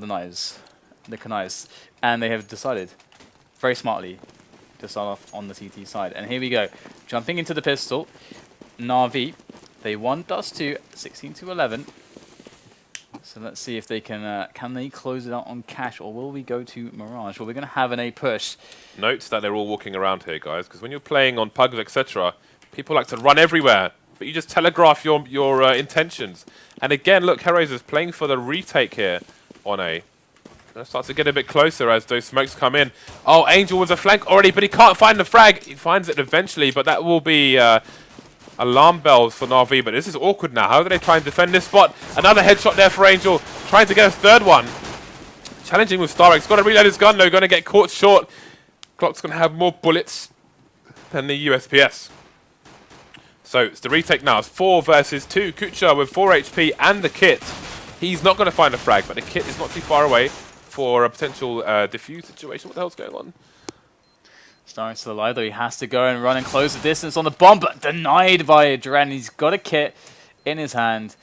the knives, and they have decided, very smartly, to start off on the CT side. And here we go, jumping into the pistol. NaVi, they want us to 16 to 11. So let's see if they can they close it out on cash, or will we go to Mirage? Well, we're going to have an A push. Note that they're all walking around here, guys, because when you're playing on pugs, etc., people like to run everywhere, but you just telegraph your intentions. And again, look, HellRaisers playing for the retake here on A. That starts to get a bit closer as those smokes come in. Oh, Angel was a flank already, but he can't find the frag. He finds it eventually, but that will be alarm bells for NaVi. But this is awkward now. How do they try and defend this spot? Another headshot there for Angel, trying to get a third one. Challenging with StarX. Got to reload his gun, though. Going to get caught short. Clock's going to have more bullets than the USPS. So it's the retake now. It's 4 versus 2. Kucha with 4 HP and the kit. He's not going to find a frag, but the kit is not too far away for a potential defuse situation. What the hell's going on? Starting to the line, though, he has to go and run and close the distance on the bomb, but denied by Dren. He's got a kit in his hand,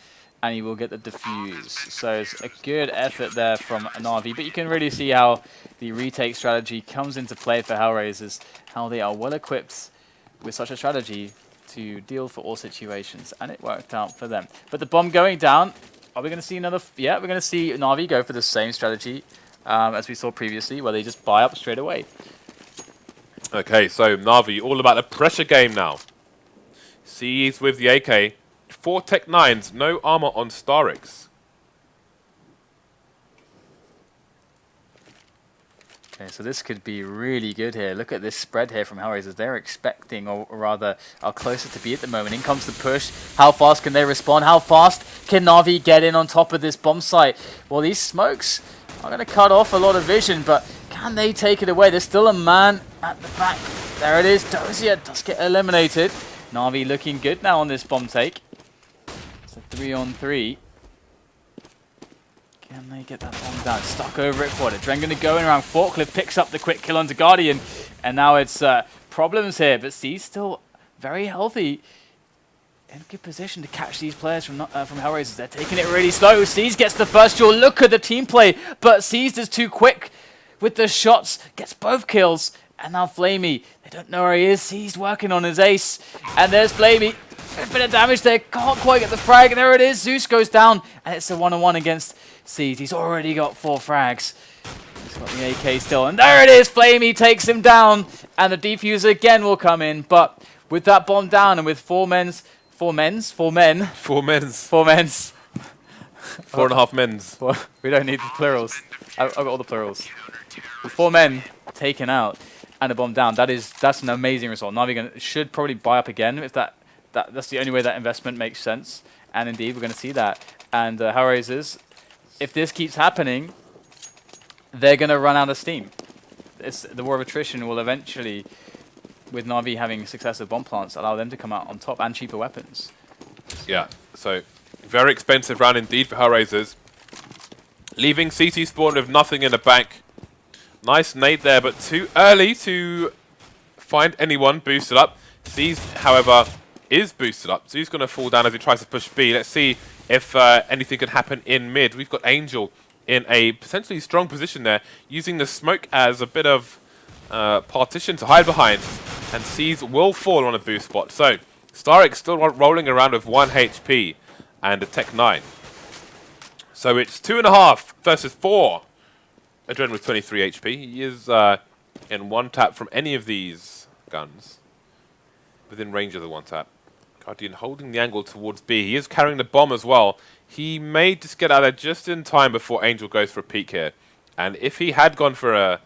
and he will get the defuse. So it's a good effort there from NaVi, but you can really see how the retake strategy comes into play for HellRaisers, how they are well equipped with such a strategy to deal for all situations, and it worked out for them. But the bomb going down, are we going to see another? Yeah, we're going to see NaVi go for the same strategy as we saw previously, where they just buy up straight away. Okay, so NaVi, all about the pressure game now. Sees with the AK. 4 Tech 9s, no armor on StarX. Okay, so this could be really good here. Look at this spread here from HellRaisers. They're expecting, or rather, are closer to be at the moment. In comes the push. How fast can they respond? How fast can NaVi get in on top of this bomb site? Well, these smokes are going to cut off a lot of vision, but can they take it away? There's still a man at the back. There it is. Dozier does get eliminated. NaVi looking good now on this bomb take. It's a 3-on-3. Can they get that bomb down? Stuck over it for it. Dren going to go in around Forklift, picks up the quick kill onto Guardian, and now it's problems here, but C's still very healthy. In good position to catch these players from HellRaisers. They're taking it really slow. C's gets the first duel. Look at the team play, but C's is too quick with the shots. Gets both kills, and now Flamey. They don't know where he is. C's working on his ace, and there's Flamey. A bit of damage there. Can't quite get the frag. There it is. Zeus goes down, and it's a 1-on-1 against C's. He's already got 4 frags. He's got the AK still, and there it is. Flamey takes him down, and the defuser again will come in. But with that bomb down, and with 4 and a half men's. We don't need the plurals. I've got all the plurals. With 4 men taken out and a bomb down, that's an amazing result. NaVi should probably buy up again if that's the only way that investment makes sense. And indeed, we're going to see that. And HellRaisers, if this keeps happening, they're going to run out of steam. The war of attrition will eventually, with NaVi having successive bomb plants, allow them to come out on top and cheaper weapons. Yeah, so very expensive round indeed for HellRaisers. Leaving CT spawn with nothing in the bank. Nice nade there, but too early to find anyone boosted up. C's, however, is boosted up, so he's going to fall down as he tries to push B. Let's see if anything can happen in mid. We've got Angel in a potentially strong position there, using the smoke as a bit of partition to hide behind, and C's will fall on a boost spot. So StarX still rolling around with 1 HP and a Tech 9. So it's 2.5 versus 4. Adren with 23 HP. He is in 1 tap from any of these guns. Within range of the 1 tap. Guardian holding the angle towards B. He is carrying the bomb as well. He may just get out of there just in time before Angel goes for a peek here. And if he had gone for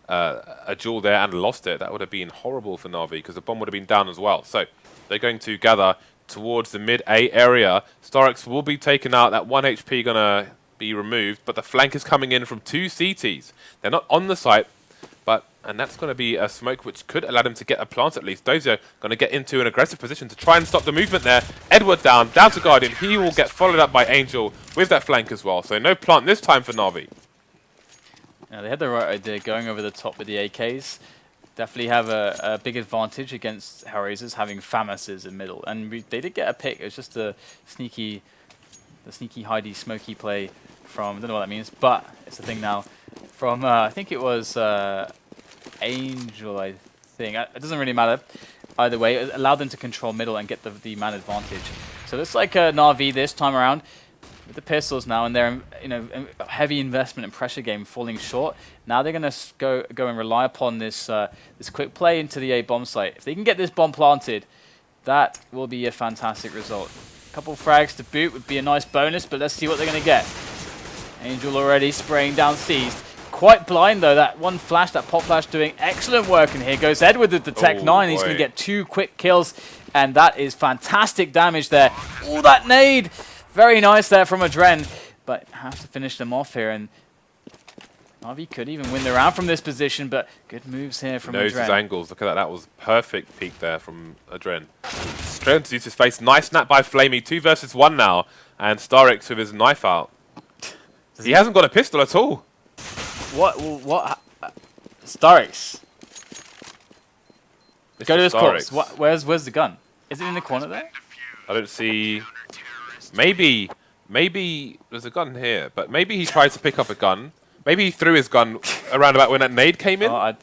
a duel there and lost it, that would have been horrible for NaVi, because the bomb would have been down as well. So they're going to gather towards the mid-A area. StarX will be taken out. That 1 HP going to be removed, but the flank is coming in from 2 CTs. They're not on the site, and that's going to be a smoke which could allow them to get a plant at least. Dozier going to get into an aggressive position to try and stop the movement there. Edward down to Guardian. He will get followed up by Angel with that flank as well. So no plant this time for NaVi. Yeah, they had the right idea going over the top with the AKs. Definitely have a big advantage against HellRaisers having FAMASes in middle. And they did get a pick. It was just the sneaky hidey, smoky play from, I don't know what that means, but it's a thing now, from, I think it was Angel, I think. It doesn't really matter. Either way, it allowed them to control middle and get the man advantage. So it's like NaVi this time around with the pistols now, and their heavy investment and pressure game falling short. Now they're going to go and rely upon this this quick play into the A bomb site. If they can get this bomb planted, that will be a fantastic result. A couple frags to boot would be a nice bonus, but let's see what they're going to get. Angel already spraying down Seized. Quite blind though, that one flash, that pop flash doing excellent work, and here goes Edward with the Tech 9. He's going to get 2 quick kills, and that is fantastic damage there. Oh, that nade! Very nice there from Adren, but have to finish them off here, and NaVi could even win the round from this position, but good moves here from Adren. Knows his angles, look at that, that was perfect peek there from Adren. Straight into Zeus's face, nice snap by Flamey, 2 versus 1 now, and Starix with his knife out. He hasn't got a pistol at all. What? Starix. Go to his corpse. Where's the gun? Is it in the corner there? I don't see. Maybe there's a gun here, but maybe he tried to pick up a gun. Maybe he threw his gun around about when that nade came in. Oh,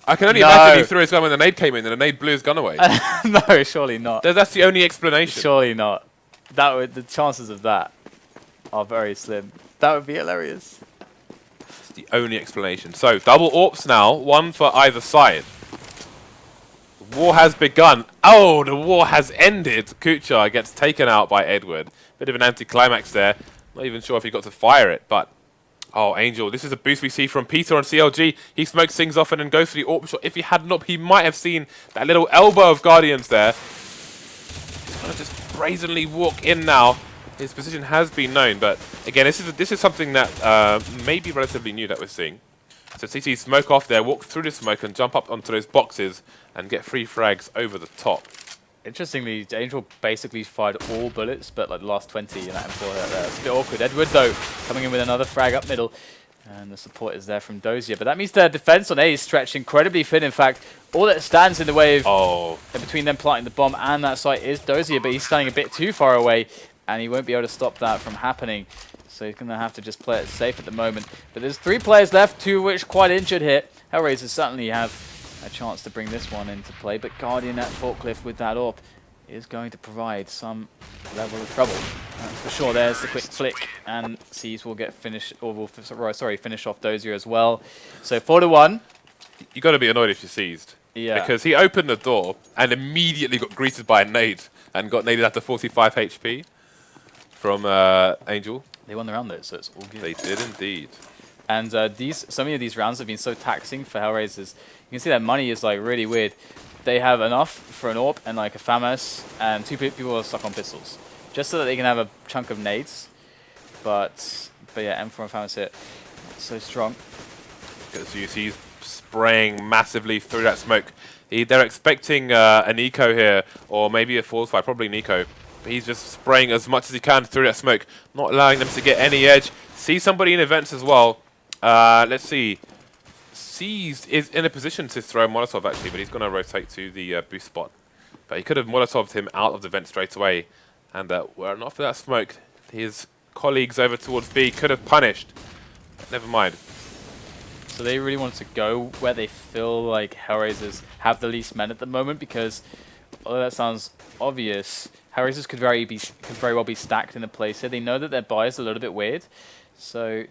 I can only imagine he threw his gun when the nade came in, and the nade blew his gun away. No, surely not. That's the only explanation. Surely not. The chances of that are very slim. That would be hilarious. The only explanation. So, double AWPs now, 1 for either side. The war has begun. Oh, the war has ended. Kuchar gets taken out by Edward. Bit of an anticlimax there. Not even sure if he got to fire it, but... Oh, Angel, this is a boost we see from Peter on CLG. He smokes things off and then goes for the AWP shot. If he had not, he might have seen that little elbow of Guardians there. He's going to just brazenly walk in now. His position has been known, but again, this is something that may be relatively new that we're seeing. So CC smoke off there, walk through the smoke and jump up onto those boxes and get 3 frags over the top. Interestingly, Angel basically fired all bullets, but like the last 20 in that M4 there. It's a bit awkward. Edward, though, coming in with another frag up middle. And the support is there from Dozier. But that means their defense on A is stretched incredibly thin. In fact, all that stands in the way of between them planting the bomb and that site is Dozier, but he's standing a bit too far away. And he won't be able to stop that from happening. So he's going to have to just play it safe at the moment. But there's 3 players left, 2 of which quite injured here. HellRaisers certainly have a chance to bring this one into play. But Guardian at Forklift with that AWP is going to provide some level of trouble. For sure, there's the quick flick. And Seas will get finished, or will, finish off Dozier as well. So 4-1. You got to be annoyed if you're seized. Yeah. Because he opened the door and immediately got greeted by a nade. And got naded after 45 HP. From Angel. They won the round though, so it's all good. They did indeed. And so many of these rounds have been so taxing for HellRaisers. You can see that money is like really weird. They have enough for an AWP and like a FAMAS, and 2 people are stuck on pistols. Just so that they can have a chunk of nades. But yeah, M4 and FAMAS hit. So strong. So you see he's spraying massively through that smoke. They're expecting an eco here, or maybe a force fire, probably an eco. But he's just spraying as much as he can through that smoke, not allowing them to get any edge. See somebody in events as well. Let's see. Seized is in a position to throw a Molotov actually, but he's going to rotate to the boost spot. But he could have Molotoved him out of the vent straight away. And were it not for that smoke, his colleagues over towards B could have punished. But never mind. So they really want to go where they feel like HellRaisers have the least men at the moment, because although that sounds obvious, HellRaisers could very well be stacked in a place here. They know that their buy is a little bit weird. So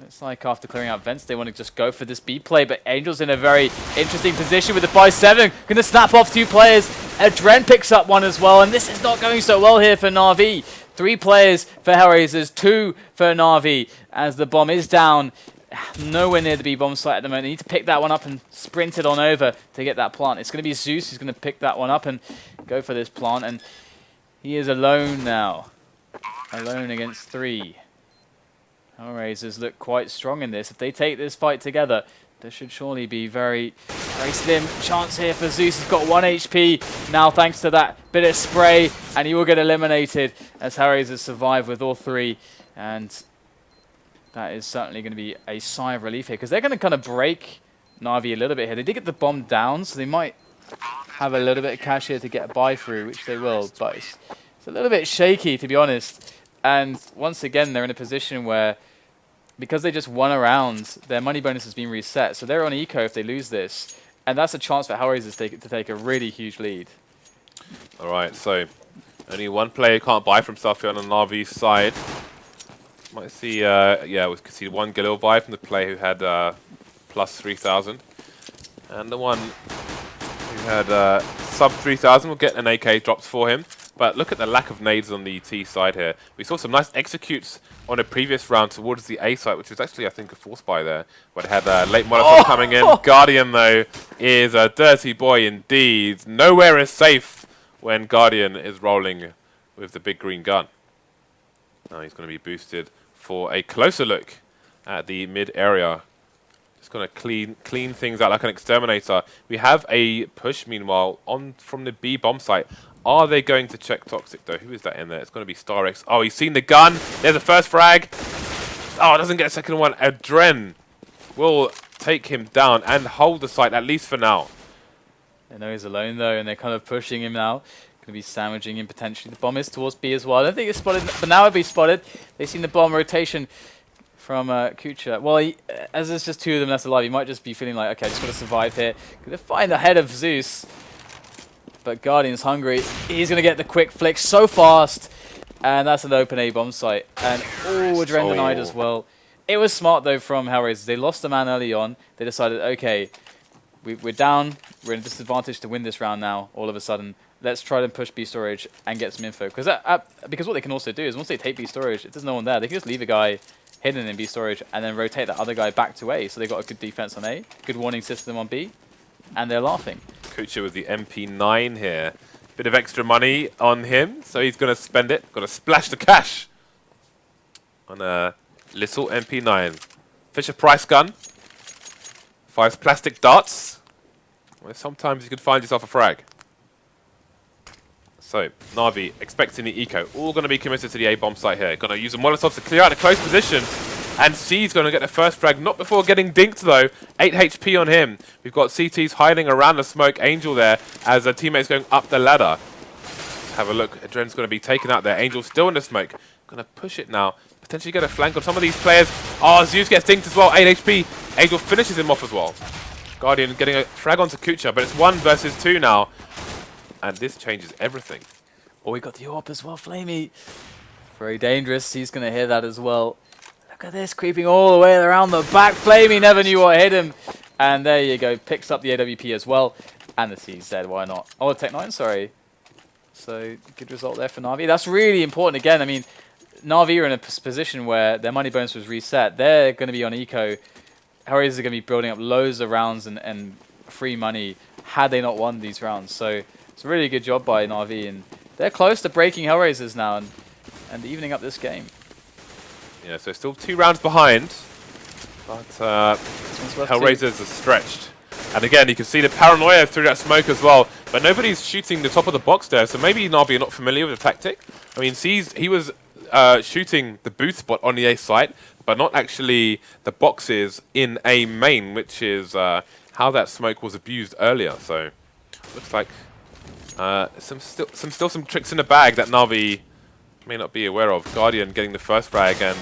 it's like after clearing out vents, they want to just go for this B play, but Angel's in a very interesting position with the 5-7. Going to snap off 2 players. Adren picks up 1 as well, and this is not going so well here for NaVi. 3 players for HellRaisers, 2 for NaVi, as the bomb is down. Nowhere near the B bomb site at the moment. They need to pick that one up and sprint it on over to get that plant. It's going to be Zeus who's going to pick that one up and go for this plant, and he is alone now. Alone against 3. HellRaisers look quite strong in this. If they take this fight together, there should surely be very slim chance here for Zeus. He's got 1 HP now thanks to that bit of spray, and he will get eliminated as HellRaisers survive with all 3. And that is certainly going to be a sigh of relief here, because they're going to kind of break NaVi a little bit here. They did get the bomb down, so they might have a little bit of cash here to get a buy through, which they will, but it's a little bit shaky, to be honest. And once again, they're in a position where, because they just won a round, their money bonus has been reset. So they're on eco if they lose this. And that's a chance for HellRaisers to take a really huge lead. All right, so only one player can't buy from himself here on the NaVi side. Might see, yeah, we could see one Galil buy from the player who had plus 3,000. And the one who had sub 3,000 will get an AK drops for him. But look at the lack of nades on the T side here. We saw some nice executes on a previous round towards the A side, which was actually, I think, a force buy there. But it had late Molotov coming in. Guardian, though, is a dirty boy indeed. Nowhere is safe when Guardian is rolling with the big green gun. Now he's going to be boosted for a closer look at the mid area. Just going to clean things out like an exterminator. We have a push, meanwhile, on from the B bomb site. Are they going to check Toxic, though? Who is that in there? It's going to be StarX. Oh, he's seen the gun. There's a first frag. Oh, doesn't get a second one. Adren will take him down and hold the site, at least for now. They know he's alone, though, and they're kind of pushing him now. Going to be sandwiching him potentially. The bomb is towards B as well. I don't think it's spotted, but now it'll be spotted. They've seen the bomb rotation from Kucha. Well, as there's just two of them left alive, he might just be feeling like, okay, just got to survive here. Going to find the head of Zeus. But Guardian's hungry. He's going to get the quick flick so fast. And that's an open A bomb site. And, oh, Adren denied as well. It was smart, though, from HellRaisers. They lost a man early on. They decided, okay, we're down. We're in a disadvantage to win this round now, all of a sudden. Let's try to push B storage and get some info. Because what they can also do is once they take B storage, if there's no one there, they can just leave a guy hidden in B storage and then rotate that other guy back to A. So they've got a good defense on A, good warning system on B, and they're laughing. Kucha with the MP9 here. Bit of extra money on him, so he's going to spend it. Got to splash the cash on a little MP9. Fisher Price gun. Fires plastic darts. Well, sometimes you can find yourself a frag. So, NaVi expecting the eco. All going to be committed to the A-bomb site here. Going to use a Molotov to clear out the close positions. And C's going to get the first frag, not before getting dinked though. 8 HP on him. We've got CTs hiding around the smoke. Angel there as a teammate's going up the ladder. Have a look. Adren's going to be taken out there. Angel still in the smoke. Going to push it now. Potentially get a flank on some of these players. Oh, Zeus gets dinked as well. 8 HP. Angel finishes him off as well. Guardian getting a frag onto Kucha, but it's 1 versus 2 now. And this changes everything. Oh, we got the AWP as well, Flamey. Very dangerous. He's going to hear that as well. Look at this, creeping all the way around the back. Flamey never knew what hit him. And there you go, picks up the AWP as well. And the C's dead, why not? Oh, Tech9, sorry. So, good result there for NaVi. That's really important again. I mean, NaVi are in a position where their money bonus was reset. They're going to be on eco. HellRaisers are going to be building up loads of rounds and free money had they not won these rounds. So, it's a really good job by NaVi. And they're close to breaking HellRaisers now and evening up this game. Yeah, so still 2 rounds behind, but HellRaisers are stretched. And again, you can see the paranoia through that smoke as well, but nobody's shooting the top of the box there, so maybe NaVi are not familiar with the tactic. I mean, he was shooting the booth spot on the A site, but not actually the boxes in A main, which is how that smoke was abused earlier. So, looks like still some tricks in the bag that NaVi may not be aware of. Guardian getting the first frag and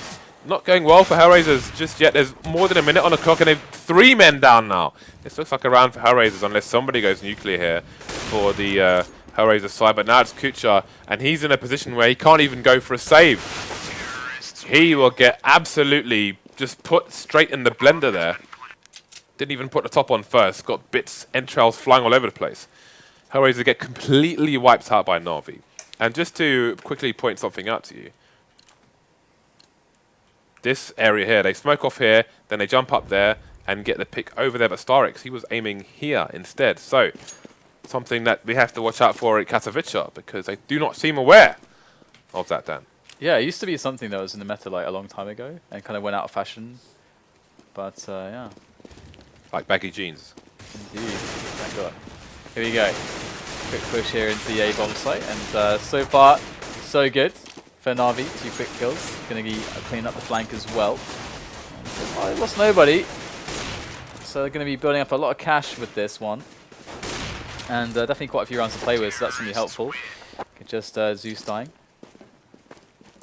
not going well for HellRaisers just yet. There's more than a minute on the clock and they've 3 men down now. This looks like a round for HellRaisers unless somebody goes nuclear here for the HellRaisers side. But now it's Kucha and he's in a position where he can't even go for a save. He will get absolutely just put straight in the blender there. Didn't even put the top on first. Got bits, entrails flying all over the place. HellRaisers get completely wiped out by NaVi. And just to quickly point something out to you. This area here, they smoke off here, then they jump up there and get the pick over there. But StarX, he was aiming here instead. So, something that we have to watch out for at Katowice because they do not seem aware of that, Dan. Yeah, it used to be something that was in the meta like a long time ago and kind of went out of fashion. But, yeah. Like baggy jeans. Indeed. Thank God. Here we go. Quick push here into the A-bomb site, and so far, so good for NaVi. 2 quick kills. Going to clean up the flank as well. And so far, they lost nobody. So they're going to be building up a lot of cash with this one. And definitely quite a few rounds to play with, so that's going to be helpful. Just Zeus dying.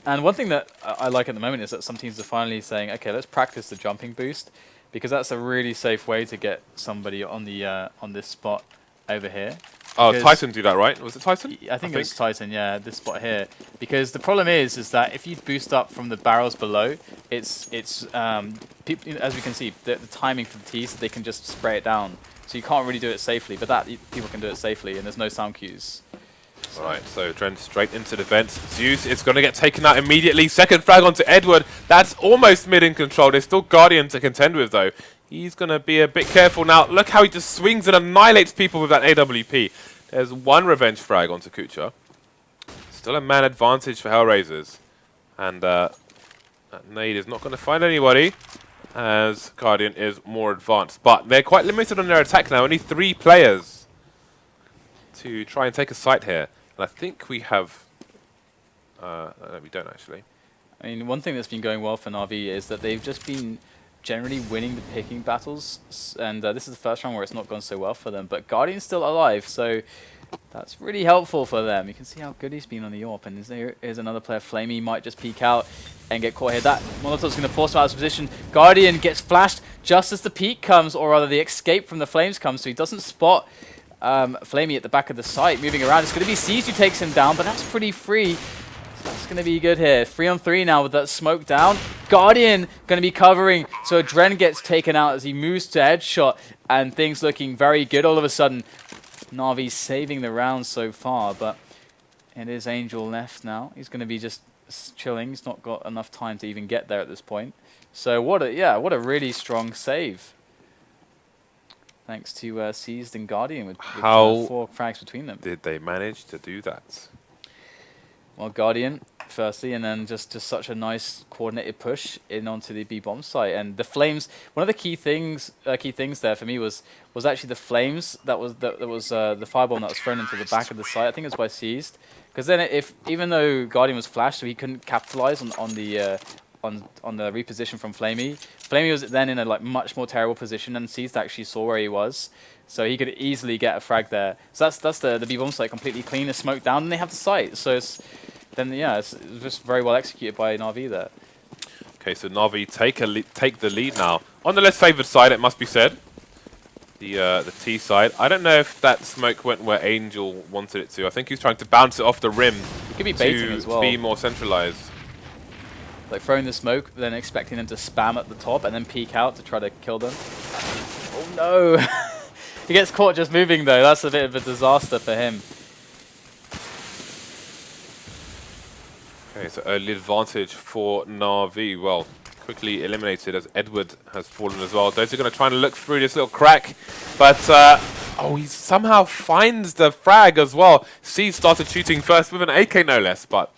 And one thing that I like at the moment is that some teams are finally saying, okay, let's practice the jumping boost, because that's a really safe way to get somebody on the on this spot over here. Oh, Tyson do that, right? Was it Tyson? I think it was Tyson, yeah, this spot here. Because the problem is that if you boost up from the barrels below, it's people, as we can see, the timing for the T's, they can just spray it down. So you can't really do it safely, but people can do it safely, and there's no sound cues. Alright, so Dren straight into the vents. Zeus is going to get taken out immediately. Second frag onto Edward. That's almost mid in control. There's still Guardian to contend with, though. He's going to be a bit careful now. Look how he just swings and annihilates people with that AWP. There's one revenge frag onto Kucha. Still a man advantage for HellRaisers. And that nade is not going to find anybody, as Guardian is more advanced. But they're quite limited on their attack now. Only 3 players to try and take a site here. And I think we have... no, we don't actually. I mean, one thing that's been going well for NaVi is that they've just been generally winning the picking battles, and this is the first round where it's not gone so well for them, but Guardian's still alive, so that's really helpful for them. You can see how good he's been on the AWP, and there is another player. Flamey might just peek out and get caught here. That Molotov's going to force him out of his position. Guardian gets flashed just as the peek comes, or rather the escape from the flames comes, so he doesn't spot Flamey at the back of the site moving around. It's going to be Siege who takes him down, but that's pretty free. That's going to be good here. 3 on 3 now with that smoke down. Guardian going to be covering, so Dren gets taken out as he moves to headshot, and things looking very good all of a sudden. NaVi saving the round so far, but it is Angel left now. He's going to be just chilling. He's not got enough time to even get there at this point. So what a really strong save. Thanks to Seized and Guardian with 4 frags between them. Did they manage to do that? Well, Guardian, firstly, and then just such a nice coordinated push in onto the B bomb site. And the flames, one of the key things there for me was actually the flames that was the firebomb that was thrown into the back of the site. I think it was by Seized, because then even though Guardian was flashed, so he couldn't capitalize on the reposition from Flamey. Flamey was then in a much more terrible position, and Seized actually saw where he was, so he could easily get a frag there. So that's the B bomb site completely clean, the smoke down, and they have the site. So it's just very well executed by NaVi there. Okay, so NaVi take the lead now. On the less favoured side, it must be said. The T side. I don't know if that smoke went where Angel wanted it to. I think he's trying to bounce it off the rim. It could be baiting as well. To be more centralized. Like throwing the smoke, then expecting them to spam at the top and then peek out to try to kill them. Oh no! He gets caught just moving though. That's a bit of a disaster for him. Okay, so early advantage for NaVi. Well, quickly eliminated as Edward has fallen as well. Those are going to try and look through this little crack, but oh, he somehow finds the frag as well. C started shooting first with an AK no less, but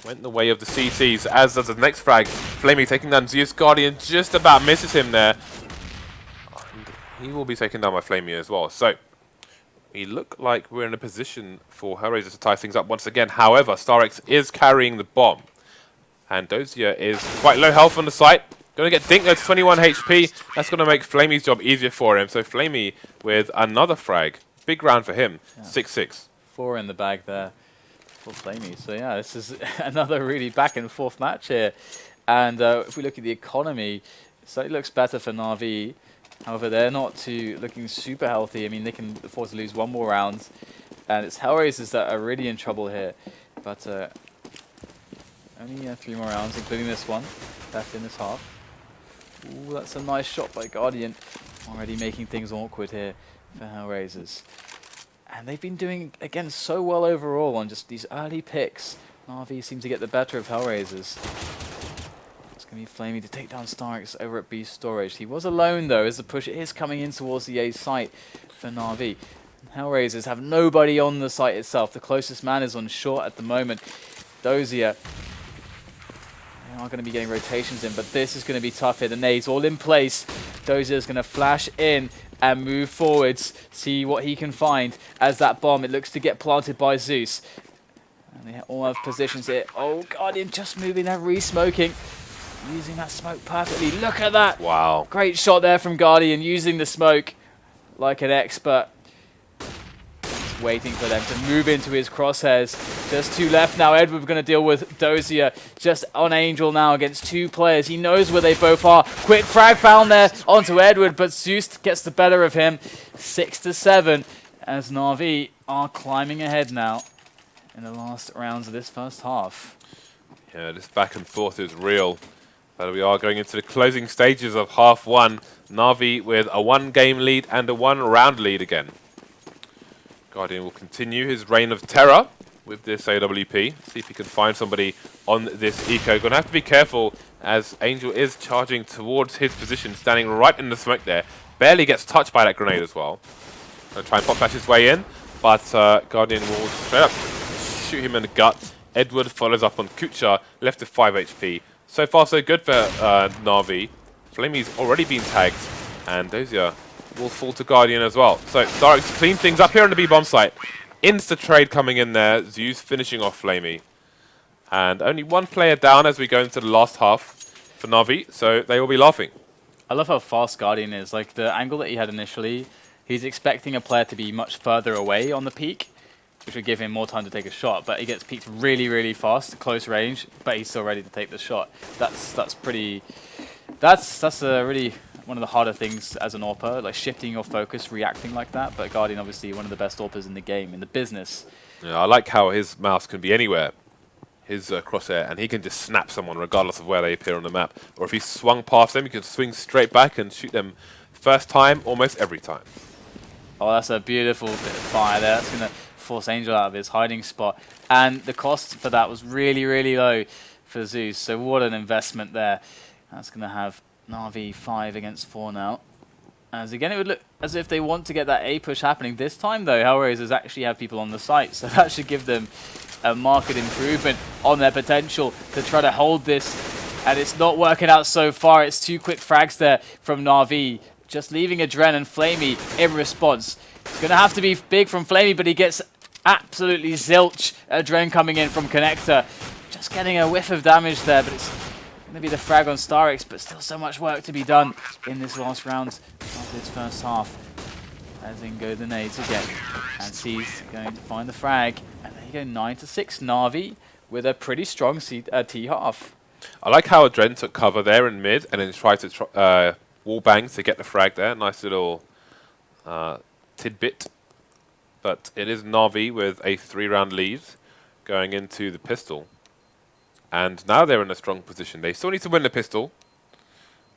went the way of the CTs, as does the next frag. Flamey taking down Zeus. Guardian just about misses him there. And he will be taken down by Flamey as well. So we look like we're in a position for HellRaisers to tie things up once again. However, StarX is carrying the bomb. And Dozier is quite low health on the site. Going to get dinked at 21 HP. That's going to make Flamey's job easier for him. So Flamey with another frag. Big round for him. 6-6. 4 in the bag there for Flamey. So yeah, this is another really back and forth match here. And if we look at the economy, it certainly looks better for NaVi. However, they're not looking super healthy. I mean, they can afford to lose 1 more round. And it's HellRaisers that are really in trouble here. But only 3 more rounds, including this one, left in this half. Ooh, that's a nice shot by Guardian. Already making things awkward here for HellRaisers. And they've been doing, again, so well overall on just these early picks. NaVi seem to get the better of HellRaisers. It's going to be Flamey to take down StarX over at B storage. He was alone, though, as the push is coming in towards the A site for NaVi. HellRaisers have nobody on the site itself. The closest man is on short at the moment. Dozier. They are going to be getting rotations in, but this is going to be tough here. The nades all in place. Dozier is going to flash in and move forwards. See what he can find as that bomb. It looks to get planted by Zeus. And they all have positions here. Oh, Guardian just moving there, re-smoking. Using that smoke perfectly. Look at that. Wow. Great shot there from Guardian, using the smoke like an expert. just waiting for them to move into his crosshairs. Just 2 left now. Edward going to deal with Dozier just on Angel now against 2 players. He knows where they both are. Quick frag found there onto Edward, but Zeus gets the better of him. 6-7 as NaVi are climbing ahead now in the last rounds of this first half. Yeah, this back and forth is real. But we are going into the closing stages of half 1. NaVi with a 1-game lead and a 1-round lead again. Guardian will continue his reign of terror with this AWP. See if he can find somebody on this eco. Gonna have to be careful as Angel is charging towards his position, standing right in the smoke there. Barely gets touched by that grenade as well. Gonna try and pop flash his way in, but Guardian will straight up shoot him in the gut. Edward follows up on Kucha, left with 5 HP. So far so good for NaVi. Flamey's already been tagged, and Dozier will fall to Guardian as well. So Starix clean things up here on the B-bomb site. Insta trade coming in there. Zeus finishing off Flamey. And only 1 player down as we go into the last half for NaVi, so they will be laughing. I love how fast Guardian is. Like the angle that he had initially, he's expecting a player to be much further away on the peak, which would give him more time to take a shot, but he gets peaked really, really fast, close range, but he's still ready to take the shot. That's really one of the harder things as an AWPer, like shifting your focus, reacting like that. But Guardian, obviously, one of the best AWPers in the game, in the business. Yeah, I like how his mouse can be anywhere, his crosshair, and he can just snap someone regardless of where they appear on the map. Or if he swung past them, he can swing straight back and shoot them first time, almost every time. Oh, that's a beautiful bit of fire there. That's going to force Angel out of his hiding spot. And the cost for that was really, really low for Zeus. So what an investment there. That's going to have NaVi 5 against 4 now. As again, it would look as if they want to get that A push happening. This time, though, HellRaisers actually have people on the site. So that should give them a market improvement on their potential to try to hold this. And it's not working out so far. It's 2 quick frags there from NaVi. Just leaving Adren and Flamey in response. It's going to have to be big from Flamey, but he gets absolutely zilch. Adren coming in from Connector. Just getting a whiff of damage there, but it's going to be the frag on StarX, but still so much work to be done in this last round of this first half. As in go the nades again. And C's going to find the frag. And there you go, 9-6 NaVi with a pretty strong T half. I like how Adren took cover there in mid and then tried to wall bang to get the frag there. Nice little tidbit. But it is NaVi with a 3-round lead going into the pistol. And now they're in a strong position. They still need to win the pistol.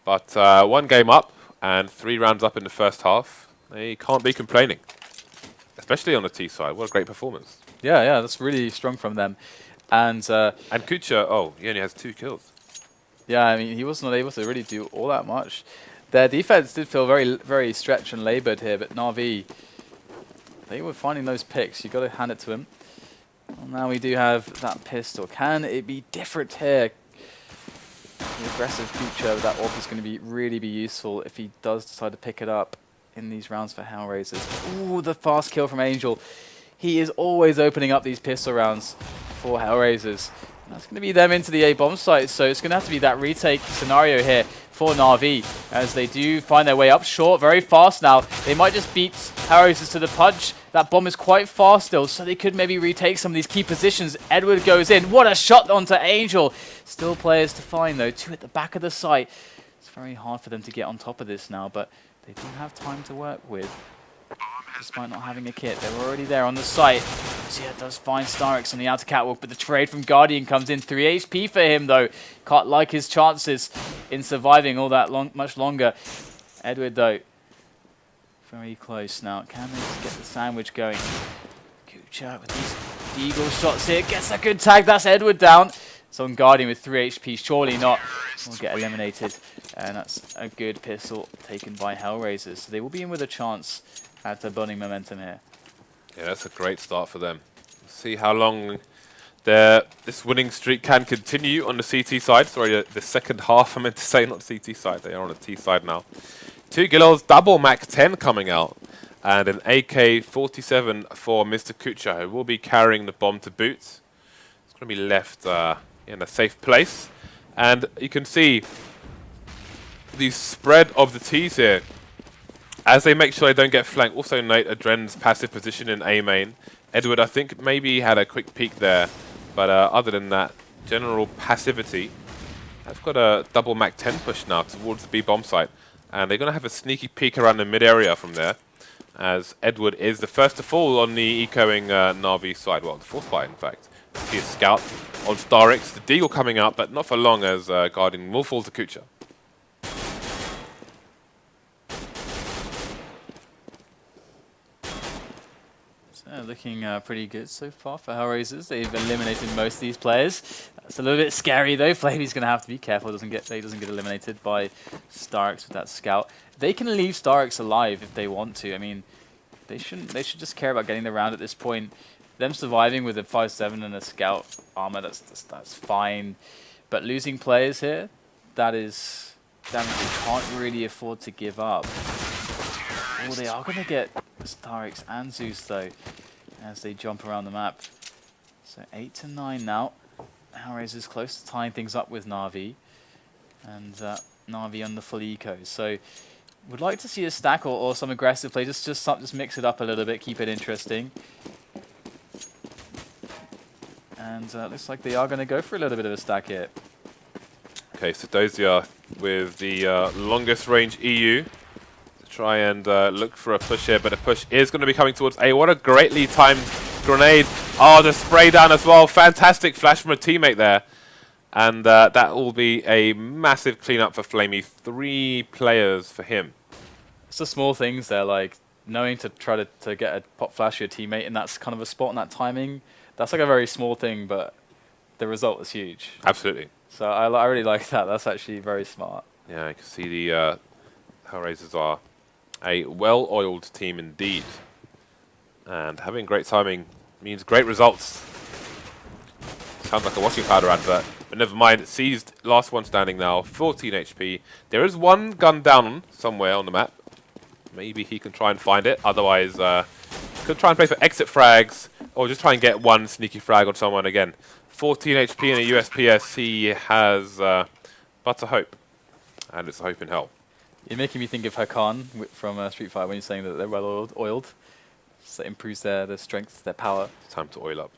But 1 game up and 3 rounds up in the first half. They can't be complaining. Especially on the T side. What a great performance. Yeah, that's really strong from them. And Kucha, oh, he only has 2 kills. Yeah, I mean, he was not able to really do all that much. Their defense did feel very, very stretched and labored here, but NaVi, they were finding those picks. You got to hand it to him. Well, now we do have that pistol. Can it be different here? The aggressive Kucha with that AWP is going to really be useful if he does decide to pick it up in these rounds for HellRaisers. Ooh, the fast kill from Angel. He is always opening up these pistol rounds for HellRaisers. That's going to be them into the A bomb site, so it's going to have to be that retake scenario here for NaVi as they do find their way up short very fast now. They might just beat HellRaisers to the punch. That bomb is quite fast still, so they could maybe retake some of these key positions. Edward goes in. What a shot onto Angel. Still players to find, though. 2 at the back of the site. It's very hard for them to get on top of this now, but they do have time to work with. Despite not having a kit, they were already there on the site. Zia does find StarX on the outer catwalk, but the trade from Guardian comes in. 3 HP for him, though. Can't like his chances in surviving all that much longer. Edward, though, very close now. Can they just get the sandwich going? Kucha with these deagle shots here. Gets a good tag. That's Edward down. It's on Guardian with 3 HP. Surely not. Will get eliminated. And that's a good pistol taken by HellRaisers. So they will be in with a chance at the building momentum here. Yeah, that's a great start for them. See how long this winning streak can continue on the CT side. Sorry, the second half I meant to say, not CT side. They are on the T side now. 2 Gills, double Mac 10 coming out. And an AK-47 for Mr. Kucha, who will be carrying the bomb to boot. It's going to be left in a safe place. And you can see the spread of the T's here. as they make sure they don't get flanked. Also note Adren's passive position in A main. Edward, I think, maybe had a quick peek there, but other than that, general passivity. They've got a double Mach 10 push now towards the B bomb site, and they're going to have a sneaky peek around the mid area from there, as Edward is the first to fall on the echoing NaVi side. Well, the fourth spot, in fact. See a scout on StarX, the deagle coming up, but not for long, as Guardian will fall to Kucha. Looking pretty good so far for HellRaisers. They've eliminated most of these players. That's a little bit scary though. Flamey's going to have to be careful he doesn't get eliminated by StarX with that scout. They can leave StarX alive if they want to. I mean, they shouldn't. They should just care about getting the round at this point. Them surviving with a 5-7 and a scout armor, that's fine. But losing players here, that is damage they can't really afford to give up. Oh, they are going to get StarX and Zeus though, as they jump around the map. So 8 to 9 now. HellRaisers close to tying things up with NaVi, and NaVi on the full eco. So would like to see a stack or some aggressive play. Just mix it up a little bit, keep it interesting. And looks like they are going to go for a little bit of a stack here. Okay, so Dozier with the longest range EU. Try and look for a push here, but a push is going to be coming towards A. What a greatly timed grenade. Oh, the spray down as well. Fantastic flash from a teammate there. And that will be a massive cleanup for Flamey. 3 players for him. It's the small things there, like knowing to try to get a pop flash your teammate in that kind of a spot and that timing. That's like a very small thing, but the result is huge. Absolutely. So I really like that. That's actually very smart. Yeah, you can see the HellRaisers are a well-oiled team indeed. And having great timing means great results. Sounds like a washing powder advert, but never mind. Seized, last one standing now, 14 HP. There is one gun down somewhere on the map. Maybe he can try and find it. Otherwise, could try and play for exit frags, or just try and get one sneaky frag on someone again. 14 HP in a USPS. He has but a hope, and it's a hope in hell. You're making me think of Hakan from Street Fighter when you're saying that they're well oiled. So it improves their strength, their power. It's time to oil up.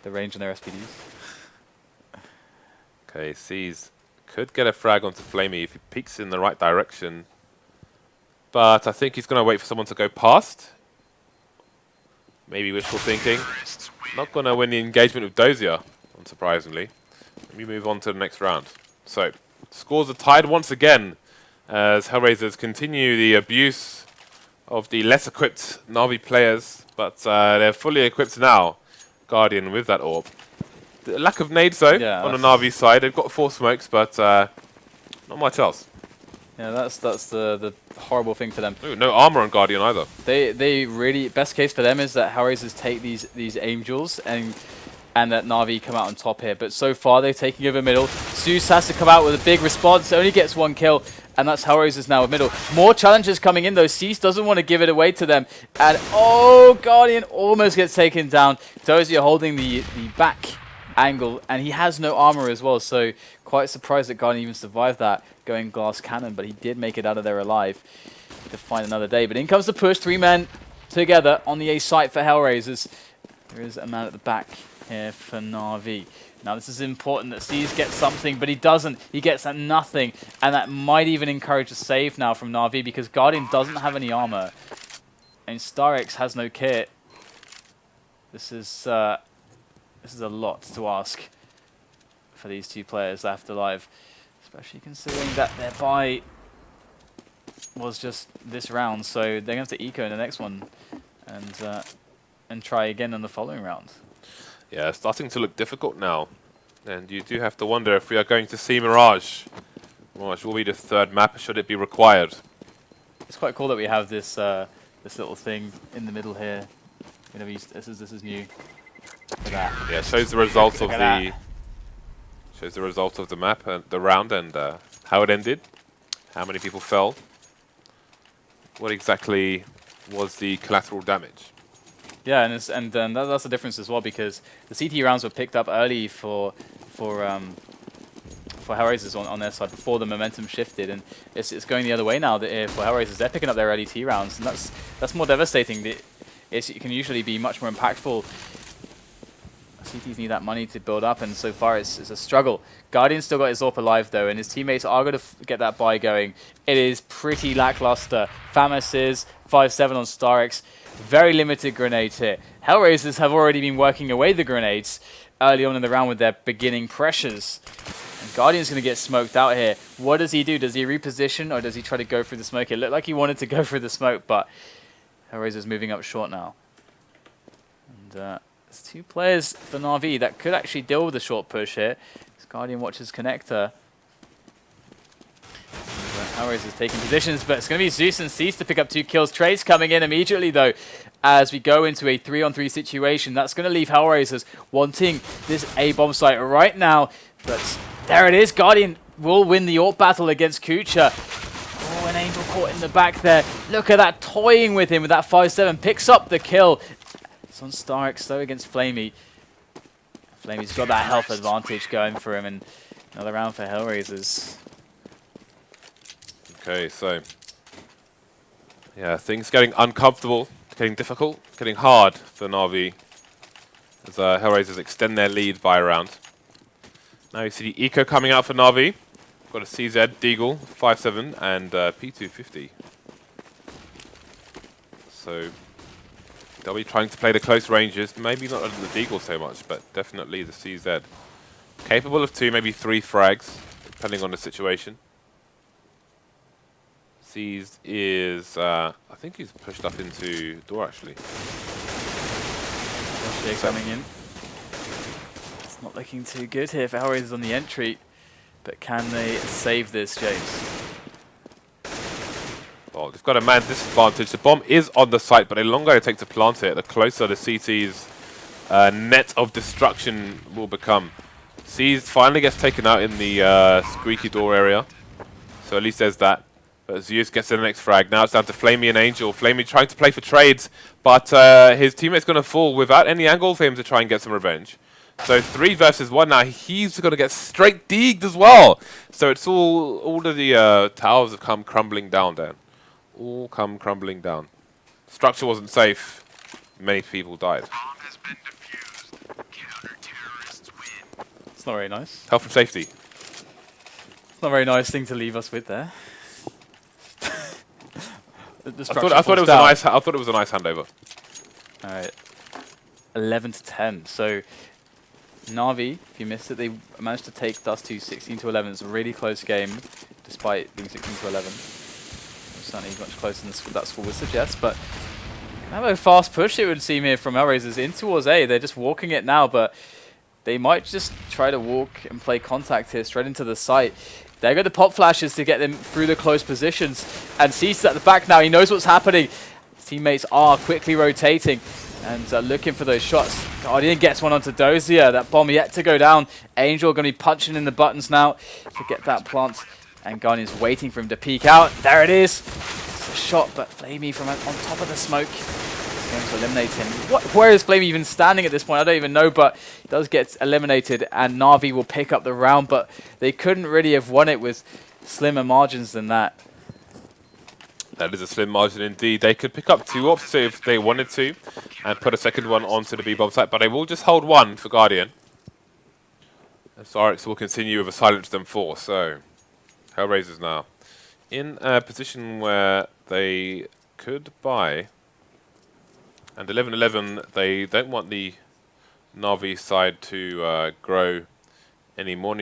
The range on their SPDs. Okay, Seas could get a frag onto Flamey if he peeks in the right direction. But I think he's going to wait for someone to go past. Maybe wishful thinking. Not going to win the engagement with Dozier, unsurprisingly. Let me move on to the next round. So, scores are tied once again as HellRaisers continue the abuse of the less equipped NaVi players, but they're fully equipped now. Guardian with that orb. The lack of nades though on the NaVi side. They've got 4 smokes, but not much else. Yeah, that's the horrible thing for them. Ooh, no armor on Guardian either. They really, best case for them is that HellRaisers take these Angels and that NaVi come out on top here. But so far they're taking over middle. Zeus has to come out with a big response. Only gets 1 kill, and that's HellRaisers now with middle. More challenges coming in though. Cease doesn't want to give it away to them. And oh, Guardian almost gets taken down. Dozier holding the back angle, and he has no armor as well. So quite surprised that Guardian even survived that going glass cannon, but he did make it out of there alive to find another day. But in comes the push. 3 men together on the A site for HellRaisers. There is a man at the back here for NaVi. Now this is important that Seas gets something, but he doesn't. He gets nothing, and that might even encourage a save now from NaVi because Guardian doesn't have any armor, and StarX has no kit. This is a lot to ask for these 2 players left alive, especially considering that their buy was just this round. So they're going to have to eco in the next one and try again in the following round. Yeah, it's starting to look difficult now. And you do have to wonder if we are going to see Mirage. Mirage will be the 3rd map, should it be required. It's quite cool that we have this this little thing in the middle here. This is new. Look at that. Yeah, shows the results of the map and the round and how it ended, how many people fell, what exactly was the collateral damage. Yeah, and that's the difference as well, because the CT rounds were picked up early for for HellRaisers on their side before the momentum shifted, and it's going the other way now. That for HellRaisers, they're picking up their early T rounds, and that's more devastating. It can usually be much more impactful. CTs need that money to build up, and so far it's a struggle. Guardian's still got his AWP alive though, and his teammates are going to get that buy going. It is pretty lackluster. Famas is 5-7 on Starix. Very limited grenades here. HellRaisers have already been working away the grenades early on in the round with their beginning pressures. And Guardian's going to get smoked out here. What does he do? Does he reposition, or does he try to go through the smoke? It looked like he wanted to go through the smoke, but HellRaisers moving up short now. And there's 2 players for NaVi that could actually deal with a short push here. This Guardian watches connector. HellRaisers taking positions, but it's going to be Zeus and Cease to pick up 2 kills. Trades coming in immediately, though, as we go into a 3-on-3 situation. That's going to leave HellRaisers wanting this A-bomb site right now. But there it is. Guardian will win the AWP battle against Kucha. Oh, an Angel caught in the back there. Look at that, toying with him with that 5-7. Picks up the kill. It's on Starix, though, against Flamey. Flamey's got that health advantage going for him, and another round for HellRaisers. Okay, so yeah, things getting uncomfortable, getting difficult, getting hard for NaVi as HellRaisers extend their lead by a round. Now you see the eco coming out for NaVi. Got a CZ, Deagle, 5-7, and P250. So they'll be trying to play the close ranges, maybe not under the Deagle so much, but definitely the CZ. Capable of 2, maybe 3 frags, depending on the situation. Seized is, I think he's pushed up into door actually. Coming in. It's not looking too good here for HellRaisers on the entry, but can they save this, James? Well, they've got a man disadvantage. The bomb is on the site, but the longer it takes to plant it, the closer the CT's net of destruction will become. Seized finally gets taken out in the squeaky door area, so at least there's that. But Zeus gets the next frag. Now it's down to Flamey and Angel. Flamey trying to play for trades, but his teammate's going to fall without any angle for him to try and get some revenge. So 3 versus 1 now. He's going to get straight deegged as well. So it's all of the towers have come crumbling down, Dan. All come crumbling down. Structure wasn't safe. Many people died. It's not very nice. Health and safety. It's not a very nice thing to leave us with there. I thought it was a nice. I thought it was a nice handover. All right, 11-10. So NaVi, if you missed it, they managed to take Dust to 16-11. It's a really close game, despite being 16-11. Certainly much closer than that score would suggest. But kind of a fast push it would seem here from HellRaisers in towards A. They're just walking it now, but they might just try to walk and play contact here straight into the site. There go the pop flashes to get them through the close positions. And Cease at the back now. He knows what's happening. His teammates are quickly rotating and looking for those shots. Guardian gets one onto Dozier. That bomb yet to go down. Angel going to be punching in the buttons now to get that plant. And Guardian's waiting for him to peek out. There it is. It's a shot, but Flamey from on top of the smoke is going to eliminate him. Where is Flamey even standing at this point? I don't even know, but he does get eliminated, and NaVi will pick up the round, but they couldn't really have won it with slimmer margins than that. That is a slim margin indeed. They could pick up 2 AWPs if they wanted to and put a second one onto the B-bomb site, but they will just hold 1 for Guardian. And Starix will continue with a silence them 4, so HellRaisers now in a position where they could buy, and 11-11, they don't want the NaVi side to grow any more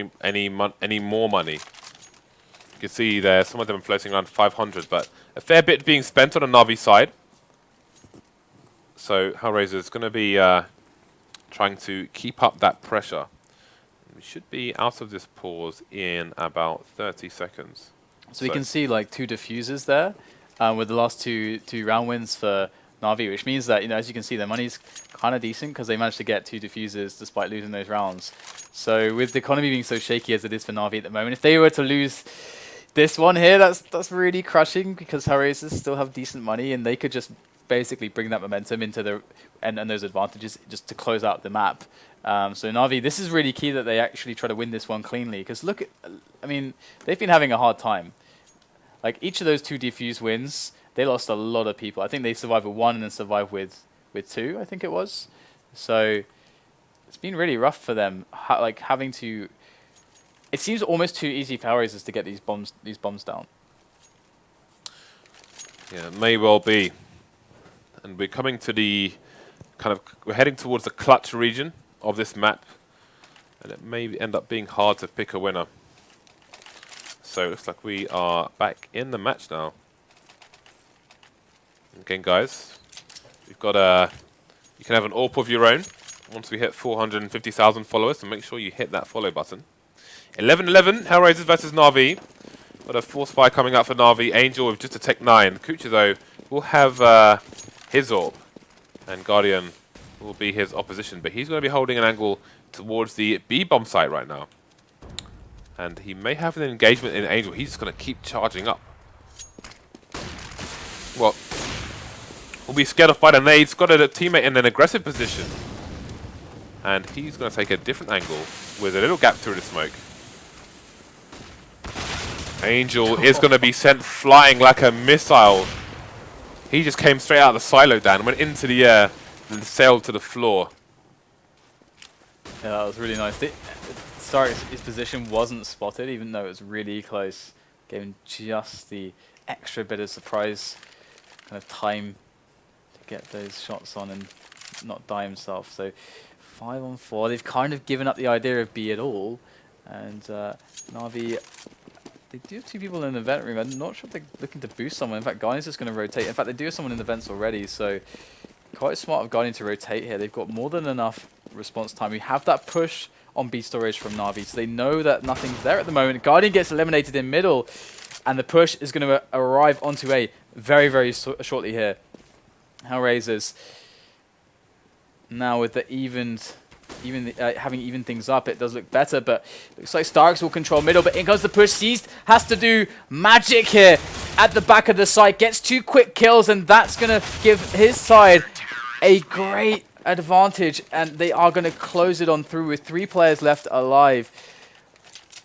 money. You can see there, some of them are floating around 500, but a fair bit being spent on the NaVi side. So HellRaisers is going to be trying to keep up that pressure. We should be out of this pause in about 30 seconds. So we can see like 2 diffusers there with the last two round wins for NaVi, which means that, you know, as you can see, their money's kind of decent because they managed to get 2 diffusers despite losing those rounds. So with the economy being so shaky as it is for NaVi at the moment, if they were to lose this one here, that's really crushing because HellRaisers still have decent money and they could just basically bring that momentum into the and those advantages just to close out the map. So NaVi, this is really key that they actually try to win this one cleanly, because look at, I mean, they've been having a hard time. Like each of those 2 defuse wins, they lost a lot of people. I think they survived with 1 and then survived with 2, I think it was. So it's been really rough for them, like having to. It seems almost too easy for HellRaisers to get these bombs down. Yeah, it may well be. And we're coming to the we're heading towards the clutch region of this map, and it may end up being hard to pick a winner. So it looks like we are back in the match now. Again, guys, we've got you can have an AWP of your own once we hit 450,000 followers, so make sure you hit that follow button. 11-11, HellRaisers versus NaVi. Got a 4 spy coming out for NaVi. Angel with just a Tech 9. Kucha, though, will have his AWP, and Guardian will be his opposition, but he's going to be holding an angle towards the B-bomb site right now. And he may have an engagement in Angel. He's just going to keep charging up. Well, will be scared off by the nades. Got a teammate in an aggressive position. And he's going to take a different angle with a little gap through the smoke. Angel is going to be sent flying like a missile. He just came straight out of the silo, Dan, went into the air and sailed to the floor. Yeah, that was really nice. His position wasn't spotted, even though it was really close. Gave him just the extra bit of surprise kind of time to get those shots on and not die himself. So 5 on 4. They've kind of given up the idea of B at all. And NaVi, they do have 2 people in the vent room. I'm not sure if they're looking to boost someone. In fact, Guardian's just going to rotate. In fact, they do have someone in the vents already. So quite smart of Guardian to rotate here. They've got more than enough response time. We have that push on B storage from NaVi, so they know that nothing's there at the moment. Guardian gets eliminated in middle, and the push is going to arrive onto A very, very shortly here. HellRaisers now with the having even things up, it does look better, but looks like Starks will control middle, but in comes the push. Seized has to do magic here at the back of the site, gets 2 quick kills, and that's going to give his side a great advantage, and they are going to close it on through with 3 players left alive.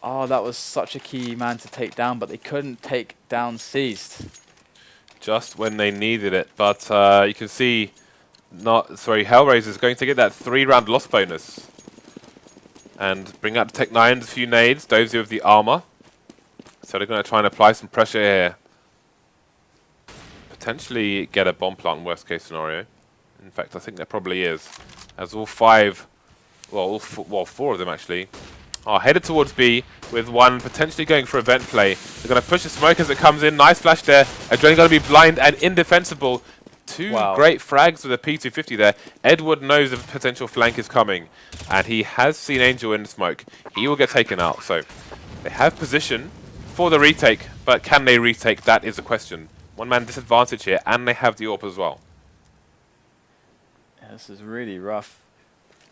Oh, that was such a key man to take down, but they couldn't take down Seized. Just when they needed it, but you can see HellRaisers is going to get that 3-round loss bonus. And bring out the Tech 9s, a few nades, Dozy with the armor. So they're going to try and apply some pressure here. Potentially get a bomb plant, worst case scenario. In fact, I think there probably is. As all 5, well, 4 of them actually, are headed towards B, with 1 potentially going for a vent play. They're going to push the smoke as it comes in. Nice flash there. Adrenaline going to be blind and indefensible. 2 great frags with a P250 there. Edward knows the potential flank is coming, and he has seen Angel in the smoke. He will get taken out. So they have position for the retake, but can they retake? That is the question. 1-man disadvantage here, and they have the AWP as well. This is really rough.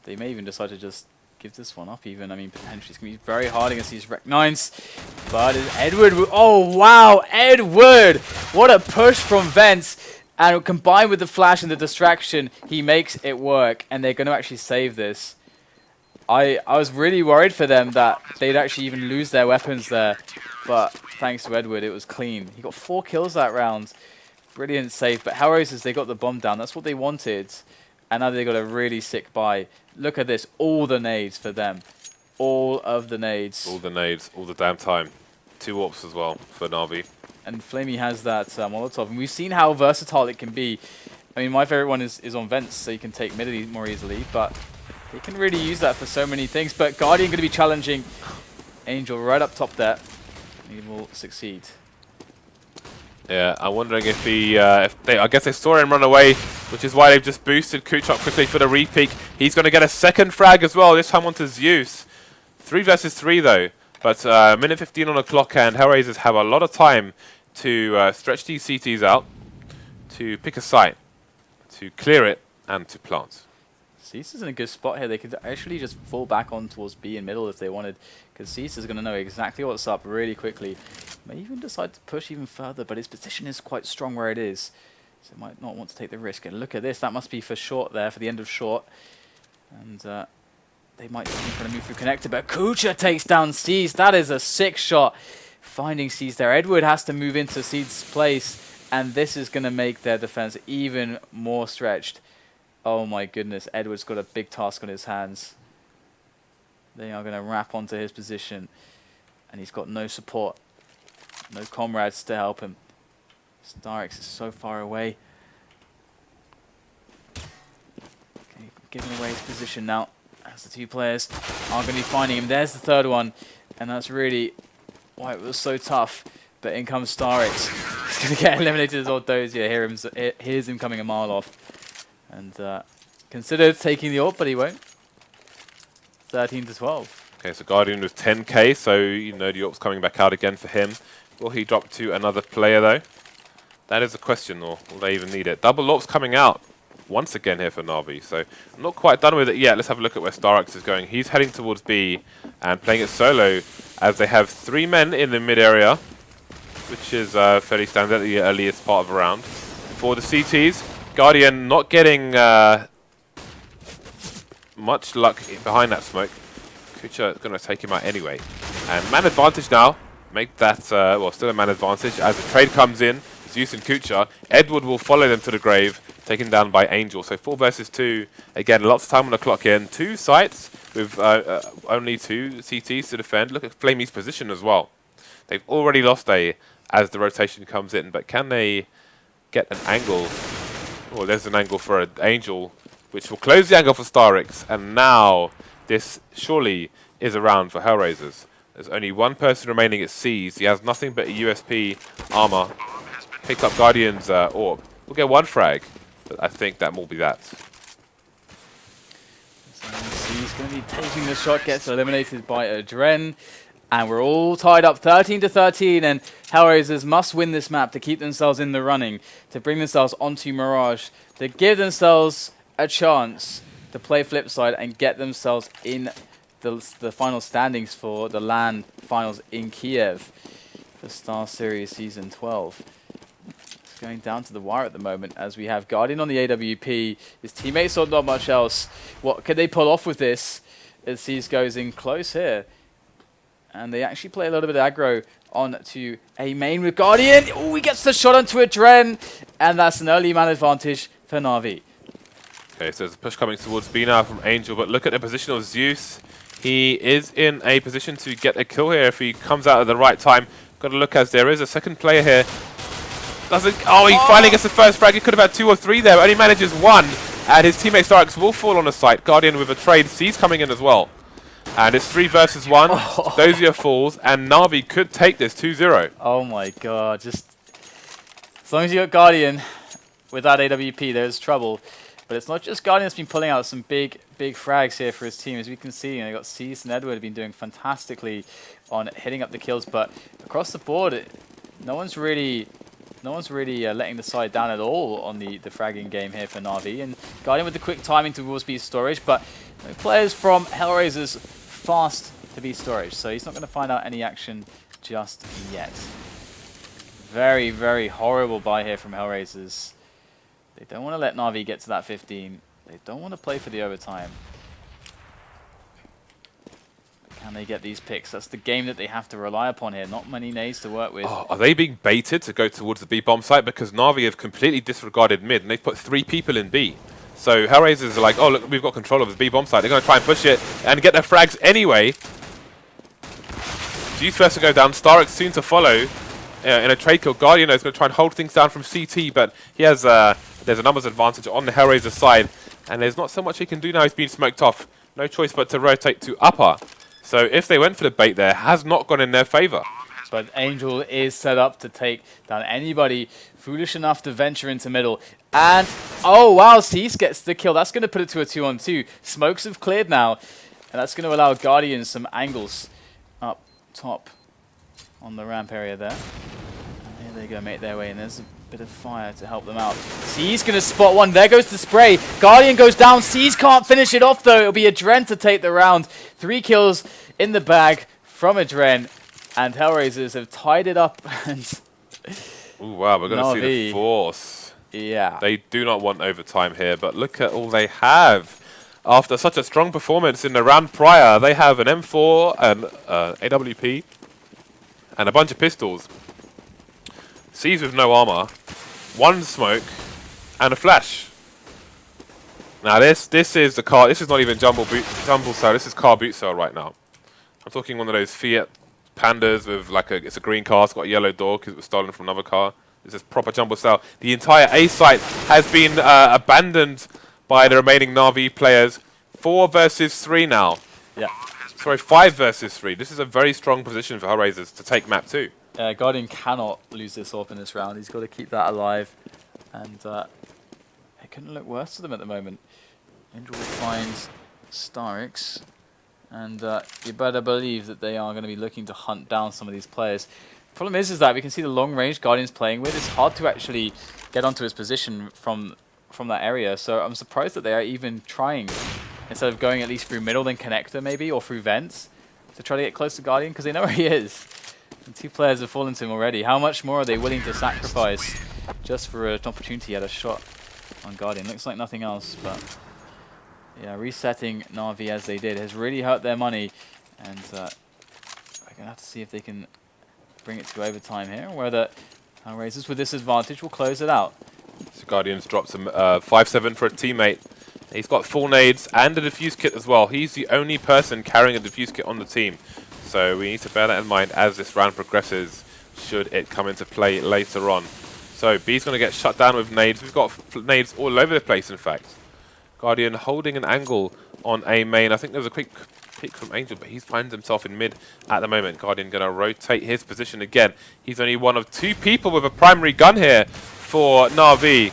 They may even decide to just give this one up even. I mean, potentially it's going to be very hard against these Rec 9s. But Edward, oh wow, Edward! What a push from Vents. And combined with the flash and the distraction, he makes it work. And they're going to actually save this. I was really worried for them that they'd actually even lose their weapons there. But thanks to Edward, it was clean. He got 4 kills that round. Brilliant save. But HellRaisers, they got the bomb down. That's what they wanted. And now they got a really sick buy. Look at this. All the nades for them. All of the nades. All the nades. All the damn time. 2 AWPs as well for NaVi. And Flamey has that Molotov. And we've seen how versatile it can be. I mean, my favorite one is on vents, so you can take mid more easily. But they can really use that for so many things. But Guardian going to be challenging Angel right up top there. He will succeed. Yeah, I'm wondering if I guess they saw him run away, which is why they've just boosted Kuch up quickly for the repeak. He's going to get a second frag as well, this time onto Zeus. 3 versus 3 though, but minute 15 on the clock, and HellRaisers have a lot of time to stretch these CTs out, to pick a site, to clear it, and to plant. Cease is in a good spot here. They could actually just fall back on towards B in middle if they wanted, because Cease is going to know exactly what's up really quickly. May even decide to push even further, but his position is quite strong where it is. So might not want to take the risk. And look at this. That must be for short there, for the end of short. And they might be trying to move through connector, but Kucha takes down Seas. That is a sick shot. Finding Seas there. Edward has to move into Seeds' place, and this is going to make their defense even more stretched. Oh my goodness. Edward's got a big task on his hands. They are going to wrap onto his position, and he's got no support. No comrades to help him. Starix is so far away. Okay, giving away his position now, as the two players are going to be finding him. There's the third one, and that's really why it was so tough. But in comes Starix. He's going to get eliminated as old Dozier. Here's him coming a mile off. And considered taking the AWP, but he won't. 13-12. Okay, so Guardian with 10k, so you know the AWP's coming back out again for him. Will he drop to another player though? That is a question, or will they even need it? Double AWP's coming out once again here for NaVi, so I'm not quite done with it yet. Let's have a look at where Starix is going. He's heading towards B and playing it solo, as they have 3 men in the mid area, which is fairly standard at the earliest part of the round. For the CTs, Guardian not getting much luck behind that smoke. Kucha is going to take him out anyway. And man advantage now. Make that, well, still a man advantage. As the trade comes in, Zeus and Kucha. Edward will follow them to the grave, taken down by Angel. So 4 versus 2. Again, lots of time on the clock in. 2 sites with only 2 CTs to defend. Look at Flamey's position as well. They've already lost A as the rotation comes in. But can they get an angle? Oh, there's an angle for an Angel, which will close the angle for Starix. And now this surely is a round for HellRaisers. There's only 1 person remaining at C's. He has nothing but a USP armor. Picked up Guardian's AWP. We'll get 1 frag, but I think that will be that. So C's going to be taking the shot, gets eliminated by Adren. And we're all tied up 13-13, and HellRaisers must win this map to keep themselves in the running, to bring themselves onto Mirage, to give themselves a chance to play Flipside and get themselves in the final standings for the LAN finals in Kiev for Star Series Season 12. It's going down to the wire at the moment, as we have Guardian on the AWP. His teammates saw not much else. What could they pull off with this? As Seas goes in close here. And they actually play a little bit of aggro on to a main with Guardian. Oh, he gets the shot onto Adren. And that's an early man advantage for NaVi. Okay, so there's a push coming towards B now from Angel, but look at the position of Zeus. He is in a position to get a kill here if he comes out at the right time. Got to look, as there is a second player here. Doesn't. Oh, he finally gets the first frag. He could have had 2 or 3 there, but only manages 1. And his teammate Starix will fall on the site. Guardian with a trade. C's coming in as well. And it's 3 versus 1. Dozier falls, and NaVi could take this 2-0. Oh my god. Just as long as you got Guardian with that AWP, there's trouble. But it's not just Guardian that's been pulling out some big frags here for his team. As we can see, they got Cease and Edward have been doing fantastically on hitting up the kills. But across the board, no one's really letting the side down at all on the fragging game here for NaVi. And Guardian with the quick timing towards B storage, but the players from HellRaisers fast to B storage, so he's not going to find out any action just yet. Very, very horrible buy here from HellRaisers. They don't want to let NaVi get to that 15. They don't want to play for the overtime. But can they get these picks? That's the game that they have to rely upon here. Not many nades to work with. Oh, are they being baited to go towards the B bomb site? Because NaVi have completely disregarded mid, and they've put 3 people in B. So HellRaisers are like, oh look, we've got control of the B bomb site. They're going to try and push it and get their frags anyway. Zeus first to go down. Starix soon to follow. In a trade kill, Guardian is going to try and hold things down from CT, but he has there's a numbers advantage on the HellRaisers side, and there's not so much he can do now. He's been smoked off. No choice but to rotate to upper. So if they went for the bait there, has not gone in their favor. But Angel is set up to take down anybody foolish enough to venture into middle. And, oh wow, Cease gets the kill. That's going to put it to a 2-on-2. Smokes have cleared now, and that's going to allow Guardian some angles up top on the ramp area there. And here they go, make their way, and there's a bit of fire to help them out. Cease going to spot one. There goes the spray. Guardian goes down. Cease can't finish it off, though. It'll be Adren to take the round. 3 kills in the bag from Adren. And HellRaisers have tied it up. And ooh, wow, we're going to see the force. Yeah. They do not want overtime here, but look at all they have. After such a strong performance in the round prior, they have an M4, an AWP, and a bunch of pistols. C's with no armor, one smoke, and a flash. Now this is the car. This is not even jumbo cell. This is car boot cell right now. I'm talking one of those Fiat Pandas with like it's a green car. It's got a yellow door because it was stolen from another car. This is proper jumbo cell. The entire A site has been abandoned by the remaining NaVi players. 4 versus 3 now. Yeah. Sorry, 5 versus 3. This is a very strong position for HellRaisers to take map 2. Guardian cannot lose this off in this round. He's got to keep that alive. And it couldn't look worse to them at the moment. Enlgish finds Starix. And you better believe that they are going to be looking to hunt down some of these players. Problem is that we can see the long range Guardian's playing with. It's hard to actually get onto his position from that area. So I'm surprised that they are even trying, instead of going at least through middle, then connector maybe, or through vents, to try to get close to Guardian, because they know where he is. And 2 players have fallen to him already. How much more are they willing to sacrifice just for an opportunity at a shot on Guardian? Looks like nothing else, but yeah, resetting NaVi as they did has really hurt their money. And we're going to have to see if they can bring it to overtime here, where the HellRaisers with this advantage will close it out. So Guardians drops him 5-7 for a teammate. He's got 4 nades and a defuse kit as well. He's the only person carrying a defuse kit on the team. So we need to bear that in mind as this round progresses, should it come into play later on. So B's going to get shut down with nades. We've got nades all over the place, in fact. Guardian holding an angle on A main. I think there was a quick pick from Angel, but he finds himself in mid at the moment. Guardian going to rotate his position again. He's only one of 2 people with a primary gun here for NaVi.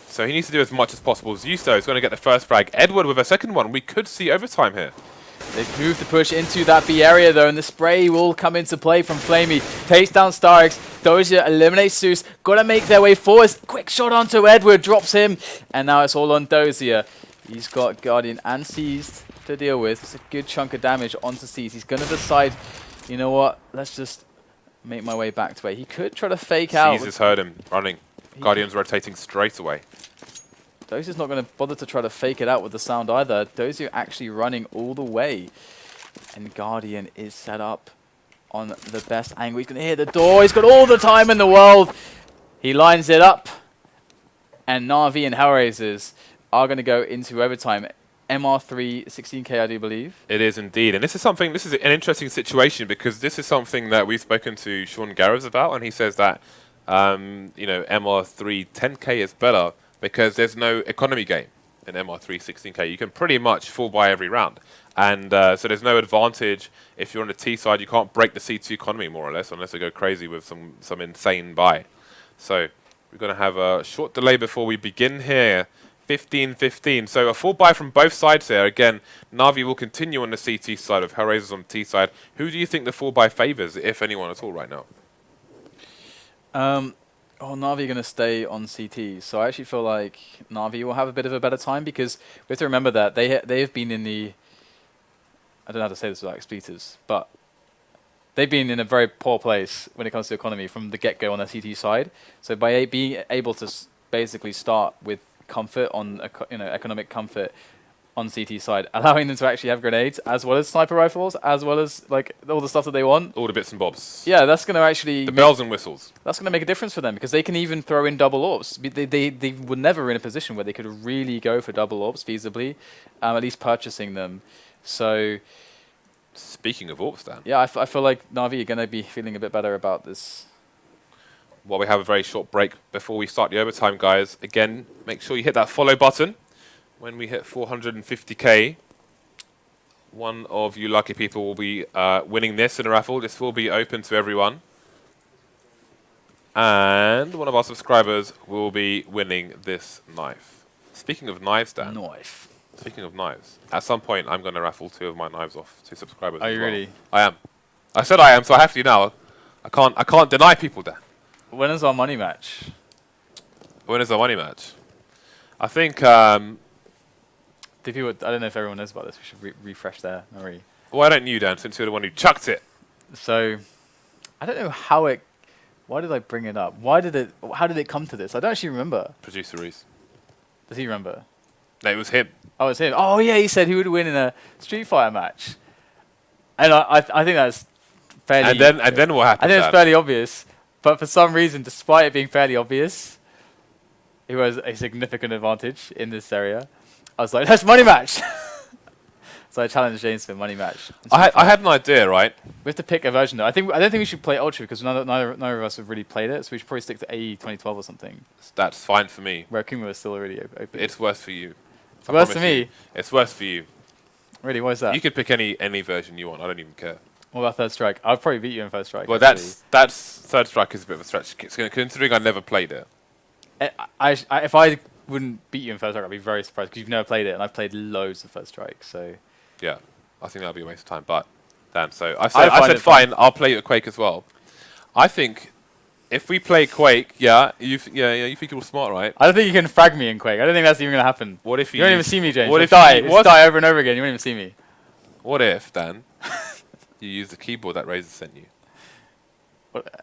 So he needs to do as much as possible. Zusto is going to get the first frag. Edward with a second one. We could see overtime here. They've moved the push into that B area though, and the spray will come into play from Flamey. Takes down Starix. Dozier eliminates Zeus. Gotta make their way forward. Quick shot onto Edward. Drops him. And now it's all on Dozier. He's got Guardian and Seized to deal with. It's a good chunk of damage onto Seized. He's gonna decide, you know what, let's just make my way back to A. He could try to fake out. Seized has heard him running. Guardian's rotating straight away. Dozier's not going to bother to try to fake it out with the sound either. Dozier actually running all the way. And Guardian is set up on the best angle. He's going to hit the door. He's got all the time in the world. He lines it up. And NaVi and HellRaisers are going to go into overtime. MR3, 16k, I do believe. It is indeed. And this is an interesting situation, because this is something that we've spoken to Sean Garrows about. And he says that, you know, MR3, 10k is better, because there's no economy game in MR3 16k. You can pretty much full buy every round. And so there's no advantage if you're on the T side. You can't break the C2 economy, more or less, unless they go crazy with some insane buy. So we're going to have a short delay before we begin here. 15-15. So a full buy from both sides here. Again, NaVi will continue on the CT side of HellRaisers on the T side. Who do you think the full buy favors, if anyone at all, right now? NaVi going to stay on CT, so I actually feel like NaVi will have a bit of a better time, because we have to remember that they've been in the, I don't know how to say this without expletives, but they've been in a very poor place when it comes to economy from the get-go on the CT side. So by being able to basically start with comfort on economic comfort on CT side, allowing them to actually have grenades as well as sniper rifles, as well as like all the stuff that they want. All the bits and bobs. Yeah, that's going to actually... The bells and whistles. That's going to make a difference for them, because they can even throw in double orbs. They were never in a position where they could really go for double orbs feasibly, at least purchasing them. So... Speaking of orbs, Dan. Yeah, I feel like NaVi are going to be feeling a bit better about this. While we have a very short break before we start the overtime, guys, again, make sure you hit that follow button. When we hit 450k, one of you lucky people will be winning this in a raffle. This will be open to everyone. And one of our subscribers will be winning this knife. Speaking of knives, Dan. Knife. Speaking of knives, at some point I'm going to raffle 2 of my knives off to subscribers. Are you really? I am. I said I am, so I have to now. I can't deny people that. When is our money match? When is our money match? I think... I don't know if everyone knows about this. We should refresh their memory. Why don't you, Dan, since you're the one who chucked it? So, I don't know how it Why did I bring it up? Why did it? How did it come to this? I don't actually remember. Producer Reese. Does he remember? No, it was him. Oh, it's him. Oh yeah, he said he would win in a Street Fighter match. And I think that's fairly. And then what happened? I think it's fairly obvious. But for some reason, despite it being fairly obvious, he was a significant advantage in this area. I was like, let's money match. So I challenged James for a money match. I had an idea, right? We have to pick a version though. I don't think we should play Ultra because neither of us have really played it. So we should probably stick to AE 2012 or something. That's fine for me. Where Akuma is still already open. It's worse for you. It's worse for me? It's worse for you. Really, why is that? You could pick any version you want. I don't even care. What about Third Strike? I'll probably beat you in Third Strike. Well, that's Third Strike is a bit of a stretch. Considering I never played it. If I wouldn't beat you in Third Strike, I'd be very surprised because you've never played it, and I've played loads of Third Strike. So yeah, I think that'll be a waste of time. But Dan, so I said fine. I'll play you at Quake as well. I think if we play Quake, you think you're all smart, right? I don't think you can frag me in Quake. I don't think that's even gonna happen. What if you don't even see me, James? What if die? Die over and over again. You won't even see me. What if, Dan, you use the keyboard that Razor sent you?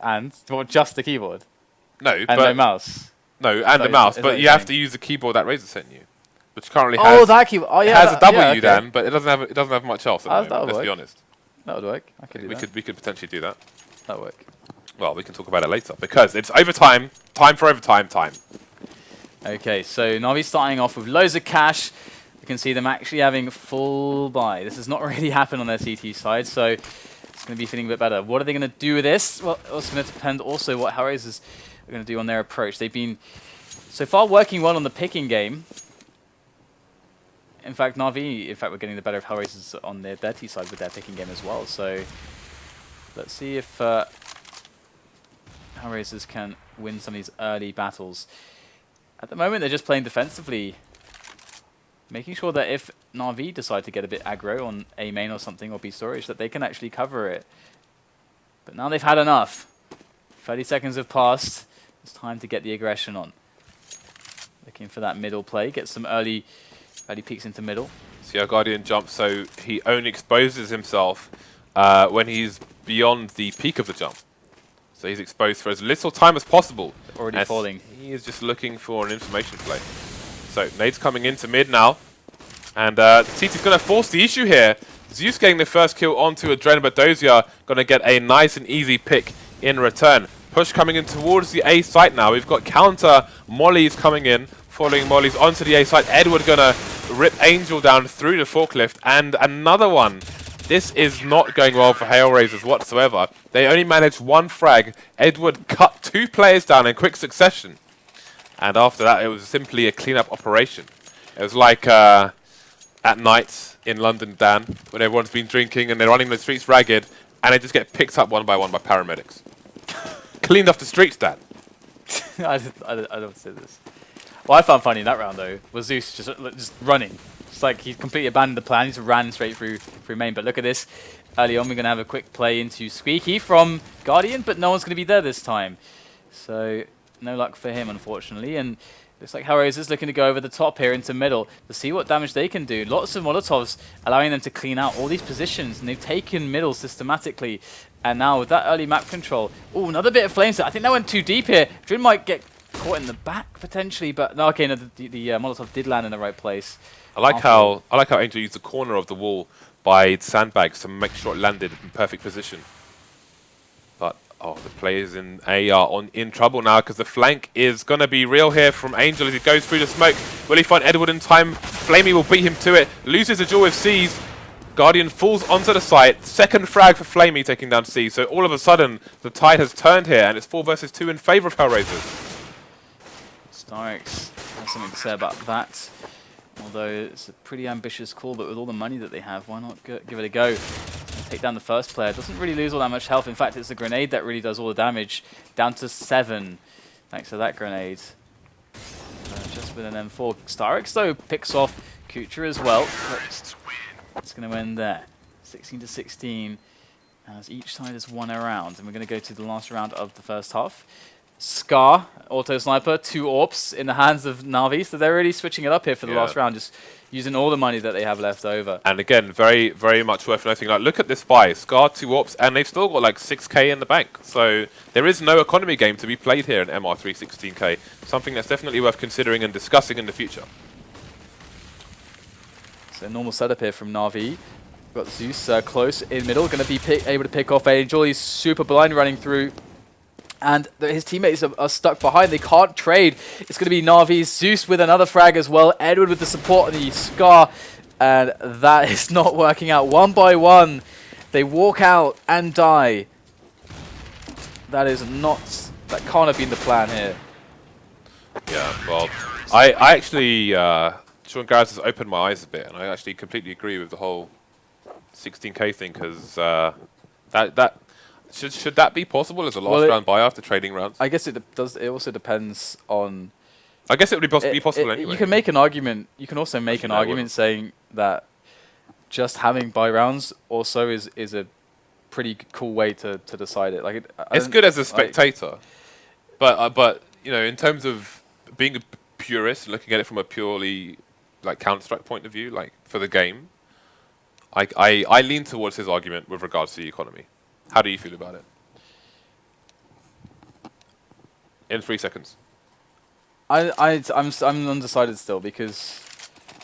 And just the keyboard? No, and no mouse. No, and the mouse, but you have to use the keyboard that Razor sent you, which currently has. Oh, that keyboard. Oh, yeah. It has a W, Dan, but it doesn't have much else. Let's be honest. That would work. I could do that. We could potentially do that. That would work. Well, we can talk about it later because it's overtime. Time for overtime time. Okay, so NaVi starting off with loads of cash. You can see them actually having full buy. This has not really happened on their CT side, so it's going to be feeling a bit better. What are they going to do with this? Well, it's going to depend also what HellRaisers are going to do on their approach. They've been so far working well on the picking game. In fact, NaVi, we're getting the better of HellRaisers on their T side with their picking game as well. So let's see if HellRaisers can win some of these early battles. At the moment, they're just playing defensively, making sure that if NaVi decide to get a bit aggro on A main or something, or B storage, that they can actually cover it. But now they've had enough. 30 seconds have passed. It's time to get the aggression on. Looking for that middle play, get some early peeks into middle. See how Guardian jumps, so he only exposes himself when he's beyond the peak of the jump. So he's exposed for as little time as possible. Already falling. He is just looking for an information play. So Nade's coming into mid now. And CT's going to force the issue here. Zeus getting the first kill onto Adrenaline, but Dozier going to get a nice and easy pick in return. Push coming in towards the A site now. We've got counter Mollies coming in, following Mollies onto the A site. Edward going to rip Angel down through the forklift. And another one. This is not going well for HellRaisers whatsoever. They only managed one frag. Edward cut 2 players down in quick succession. And after that, it was simply a cleanup operation. It was like at night in London, Dan, when everyone's been drinking and they're running the streets ragged, and they just get picked up one by paramedics. Cleaned off the streets, Dan. I don't say this. What I found funny in that round, though, was Zeus just running. It's like he completely abandoned the plan. He just ran straight through main. But look at this. Early on, we're going to have a quick play into Squeaky from Guardian, but no one's going to be there this time. So no luck for him, unfortunately. And looks like HellRaisers looking to go over the top here into middle to see what damage they can do. Lots of Molotovs allowing them to clean out all these positions, and they've taken middle systematically. And now with that early map control, oh, another bit of flames. I think that went too deep here. Drin might get caught in the back potentially, but no, okay, no, the Molotov did land in the right place. I like how Angel used the corner of the wall by sandbags to make sure it landed in perfect position. But oh, the players in A are in trouble now because the flank is gonna be real here from Angel as he goes through the smoke. Will he find Edward in time? Flamey will beat him to it. Loses the duel with C's. Guardian falls onto the site. Second frag for Flamey taking down C. So all of a sudden the tide has turned here and it's 4 versus 2 in favor of HellRaisers. Starix has something to say about that. Although it's a pretty ambitious call, but with all the money that they have, why not give it a go? Take down the first player. Doesn't really lose all that much health. In fact, it's the grenade that really does all the damage. Down to 7, thanks to that grenade. Just with an M4. Starix, though, picks off Kucha as well. It's going to end there. 16-16, as each side has won a round. And we're going to go to the last round of the first half. Scar, auto sniper, 2 AWPs in the hands of NaVi. So they're really switching it up here for the last round, just using all the money that they have left over. And again, very, very much worth noting. Like, look at this buy. Scar, 2 AWPs, and they've still got like 6k in the bank. So there is no economy game to be played here in MR3 16k. Something that's definitely worth considering and discussing in the future. So normal setup here from NaVi. Got Zeus close in middle, going to be able to pick off Angel. He's super blind running through. And his teammates are stuck behind. They can't trade. It's going to be NaVi's Zeus with another frag as well. Edward with the support and the Scar. And that is not working out. 1 by 1, they walk out and die. That is not... That can't have been the plan here. Yeah, well, I actually... Sean Garrett has opened my eyes a bit. And I actually completely agree with the whole 16k thing. Because that... Should that be possible as a last round buy after trading rounds? I guess it does. It also depends on. I guess it would be possible anyway. You can make an argument. You can also make an argument saying that just having buy rounds also is a pretty cool way to decide it. Like it's good as a spectator, but you know, in terms of being a purist, looking at it from a purely like Counter-Strike point of view, like for the game, I lean towards his argument with regards to the economy. How do you feel about it? In 3 seconds. I'm undecided still because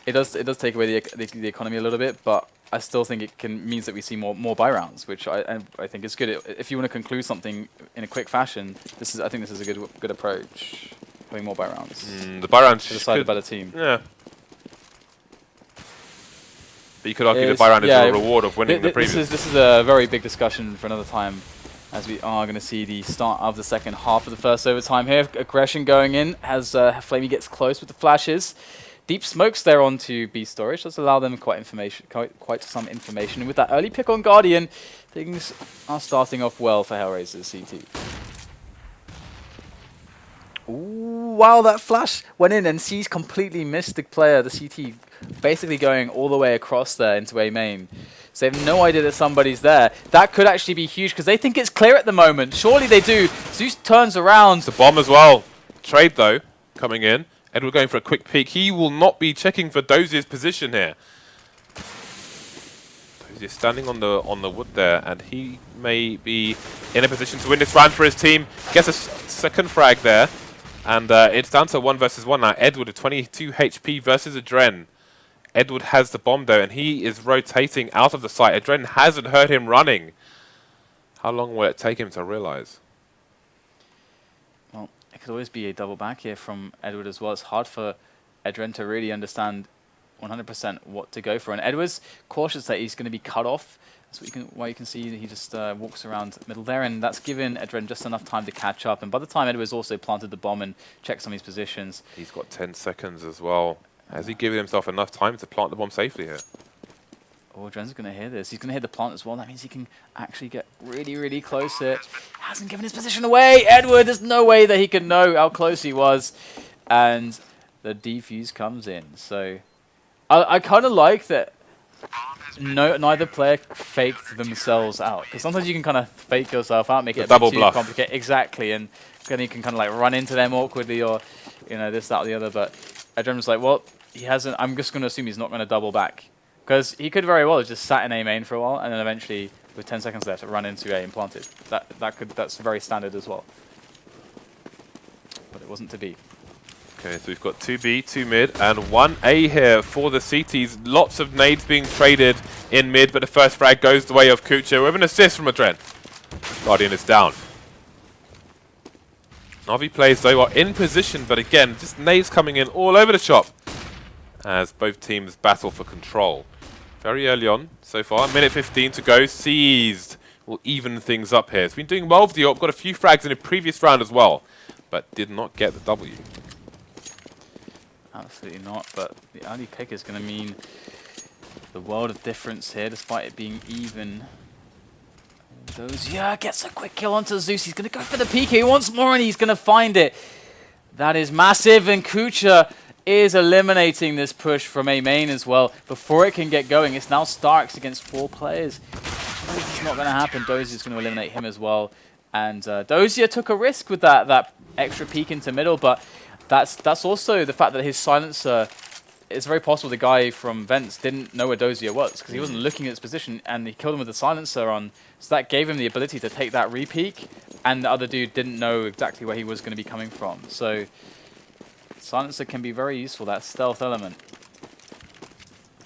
it does take away the economy a little bit, but I still think it means that we see more buy rounds, which I think is good. If you want to conclude something in a quick fashion, I think this is a good approach. Having more buy rounds. The buy rounds to decide a better team. Yeah. But you could argue the buy round is a reward of winning the previous. This is a very big discussion for another time, as we are going to see the start of the second half of the first overtime here. Aggression going in as Flamey gets close with the flashes. Deep smokes there onto B storage. Does allow them quite some information. And with that early pick on Guardian, things are starting off well for HellRaisers CT. Ooh, wow, that flash went in and C's completely missed the player, the CT, basically going all the way across there into A main. So they have no idea that somebody's there. That could actually be huge because they think it's clear at the moment. Surely they do. Zeus turns around. The bomb as well. Trade though, coming in. Edward going for a quick peek. He will not be checking for Dozier's position here. Dozier standing on the wood there, and he may be in a position to win this round for his team. Gets a second frag there. And it's down to 1 versus 1 now. Edward with 22 HP versus Adren. Edward has the bomb though, and he is rotating out of the site. Adren hasn't heard him running. How long will it take him to realize? Well, it could always be a double back here from Edward as well. It's hard for Adren to really understand 100% what to go for. And Edward's cautious that he's going to be cut off. So you can see he just walks around the middle there, and that's given Adren just enough time to catch up. And by the time Edward's also planted the bomb and checked some of his positions. He's got 10 seconds as well. Has he given himself enough time to plant the bomb safely here? Oh, Adren's going to hear this. He's going to hear the plant as well. That means he can actually get really, really close here. Hasn't given his position away. Edward, there's no way that he could know how close he was. And the defuse comes in. So I kind of like that. Neither player faked themselves out, because sometimes you can kind of fake yourself out, make it a bit too complicated. Exactly, and then you can kind of like run into them awkwardly, or this, that, or the other. But Adren was like, well, he hasn't. I'm just going to assume he's not going to double back, because he could very well have just sat in A main for a while, and then eventually, with 10 seconds left, run into A and planted. That's very standard as well. But it wasn't to be. Okay, so we've got 2B, 2 mid, and 1A here for the CTs. Lots of nades being traded in mid, but the first frag goes the way of Kucha with an assist from Adren. Guardian is down. NaVi players, though, are in position, but again, just nades coming in all over the shop as both teams battle for control. Very early on so far, minute 15 to go. Seized will even things up here. It's been doing well with the AWP, got a few frags in the previous round as well, but did not get the W. Absolutely not, but the early pick is going to mean the world of difference here, despite it being even. Gets a quick kill onto Zeus. He's going to go for the PK once more, and he's going to find it. That is massive, and Kucha is eliminating this push from A main as well. Before it can get going, it's now Starks against 4 players. This is not going to happen. Dozy is going to eliminate him as well. And Dozier took a risk with that extra peek into middle, but that's also the fact that his silencer. It's very possible the guy from Vents didn't know where Dozier was because he wasn't looking at his position, and he killed him with the silencer on. So that gave him the ability to take that re-peek, and the other dude didn't know exactly where he was going to be coming from. So silencer can be very useful, that stealth element.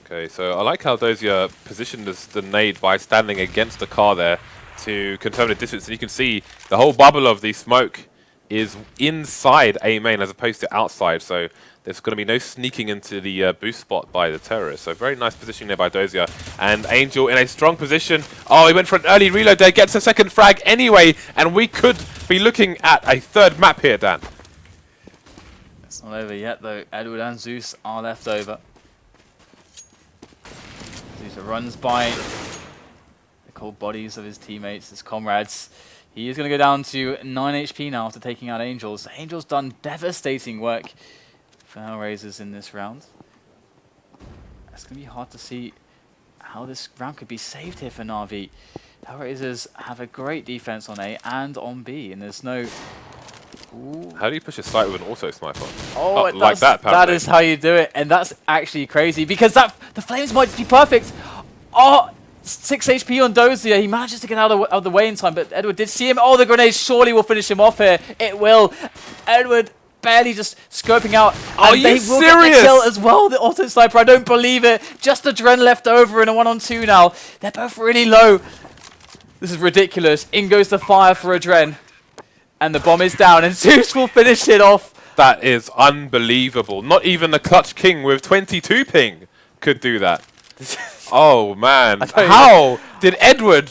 Okay, so I like how Dozier positioned the nade by standing against the car there to confirm the distance. And you can see the whole bubble of the smoke is inside A main as opposed to outside. So there's going to be no sneaking into the boost spot by the terrorists. So very nice positioning there by Dozier. And Angel in a strong position. Oh, he went for an early reload there, gets a second frag anyway. And we could be looking at a third map here, Dan. It's not over yet, though. Edward and Zeus are left over. Zeus runs by the cold bodies of his teammates, his comrades. He is going to go down to 9 HP now after taking out Angels. Angels done devastating work for HellRaisers in this round. It's going to be hard to see how this round could be saved here for NaVi. HellRaisers have a great defense on A and on B, and there's no... Ooh. How do you push a site with an auto sniper? Oh, like that, apparently. That is how you do it, and that's actually crazy, because the flames might be perfect. Oh, 6 HP on Dozier. He manages to get out of the way in time, but Edward did see him. Oh, the grenade surely will finish him off here. It will. Edward barely just scoping out. Are you serious? They will get the kill as well, the auto sniper. I don't believe it. Just a Dren left over in a 1-on-2 now. They're both really low. This is ridiculous. In goes the fire for a Dren. And the bomb is down, and Zeus will finish it off. That is unbelievable. Not even the Clutch King with 22 ping could do that. Oh, man. How did Edward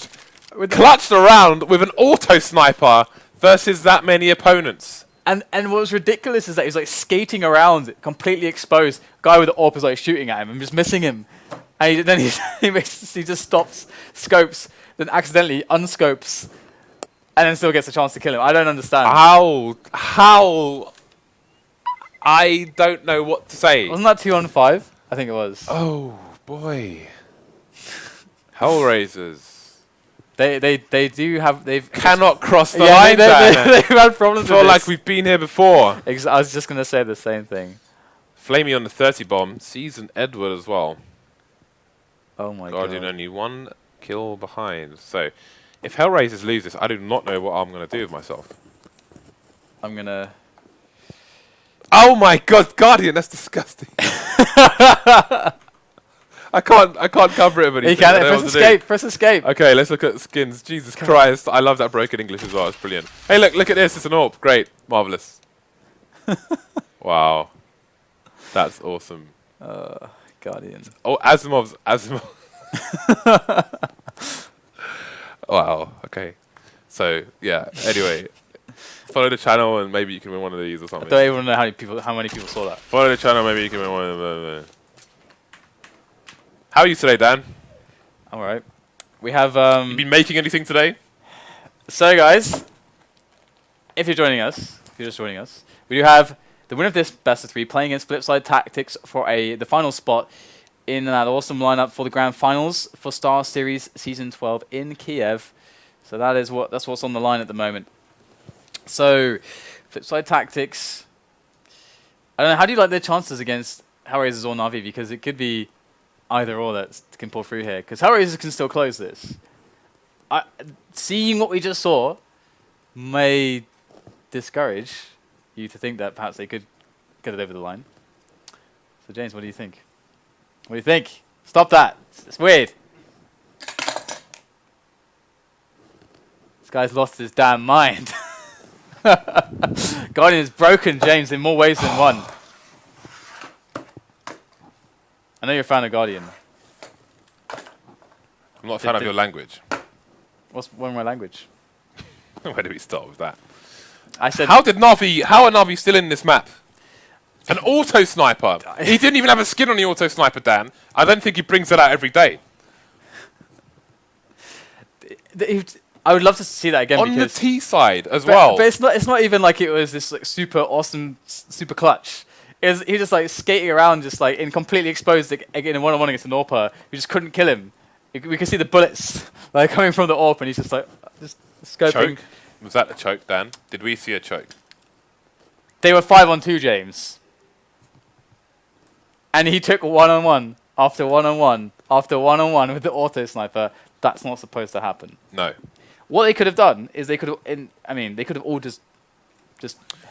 clutch around with an auto sniper versus that many opponents? And what was ridiculous is that he was like skating around, completely exposed. Guy with the AWP is like shooting at him and just missing him. And then he just stops, scopes, then accidentally unscopes. And then still gets a chance to kill him. I don't understand. How? I don't know what to say. Wasn't that 2-on-5? I think it was. Oh, boy. HellRaisers. They do have... They've cannot cross the line, they've had problems with feel this. like we've been here before. I was just going to say the same thing. Flamey on the 30 bomb. Sees an Edward as well. Oh, my God. Guardian only 1 kill behind. So... if HellRaisers lose this, I do not know what I'm going to do with myself. I'm going to... Oh my God, Guardian, that's disgusting. I can't cover it with anything. You can, press escape. Okay, let's look at skins. Jesus Christ, I love that broken English as well, it's brilliant. Hey look at this, it's an AWP. Great, marvellous. Wow. That's awesome. Guardian. Oh, Asimov's. Wow, okay. So, yeah, anyway. Follow the channel and maybe you can win one of these or something. I don't even know how many people saw that. Follow the channel, maybe you can win one of them. How are you today, Dan? I'm alright. We have... you been making anything today? So, guys, if you're just joining us, we do have the winner of this best of 3 playing against Flipside Tactics for the final spot in that awesome lineup for the grand finals for Star Series Season 12 in Kiev. So that's what's on the line at the moment. So, Flipside Tactics. I don't know, how do you like their chances against HellRaisers or NaVi? Because it could be either or that can pull through here. Because HellRaisers can still close this. Seeing what we just saw may discourage you to think that perhaps they could get it over the line. So, James, what do you think? What do you think? Stop that. It's weird. This guy's lost his damn mind. Guardian is broken, James, in more ways than one. I know you're a fan of Guardian. I'm not a fan of your language. What's one of my language? Where do we start with that? I said... How are NaVi still in this map? An auto sniper. He didn't even have a skin on the auto sniper, Dan. I don't think he brings that out every day. I would love to see that again. On the T side as well. But it's not even like it was this like super awesome, super clutch. He was just like skating around, just like in completely exposed again in 1-on-1 against an AWPer. We just couldn't kill him. We can see the bullets like coming from the AWP, and he's just like just scoping. Was that a choke, Dan? Did we see a choke? They were 5-on-2, James. And he took 1-on-1 after 1-on-1 after 1-on-1 with the auto sniper. That's not supposed to happen. No. What they could have done is they could have, they could have all just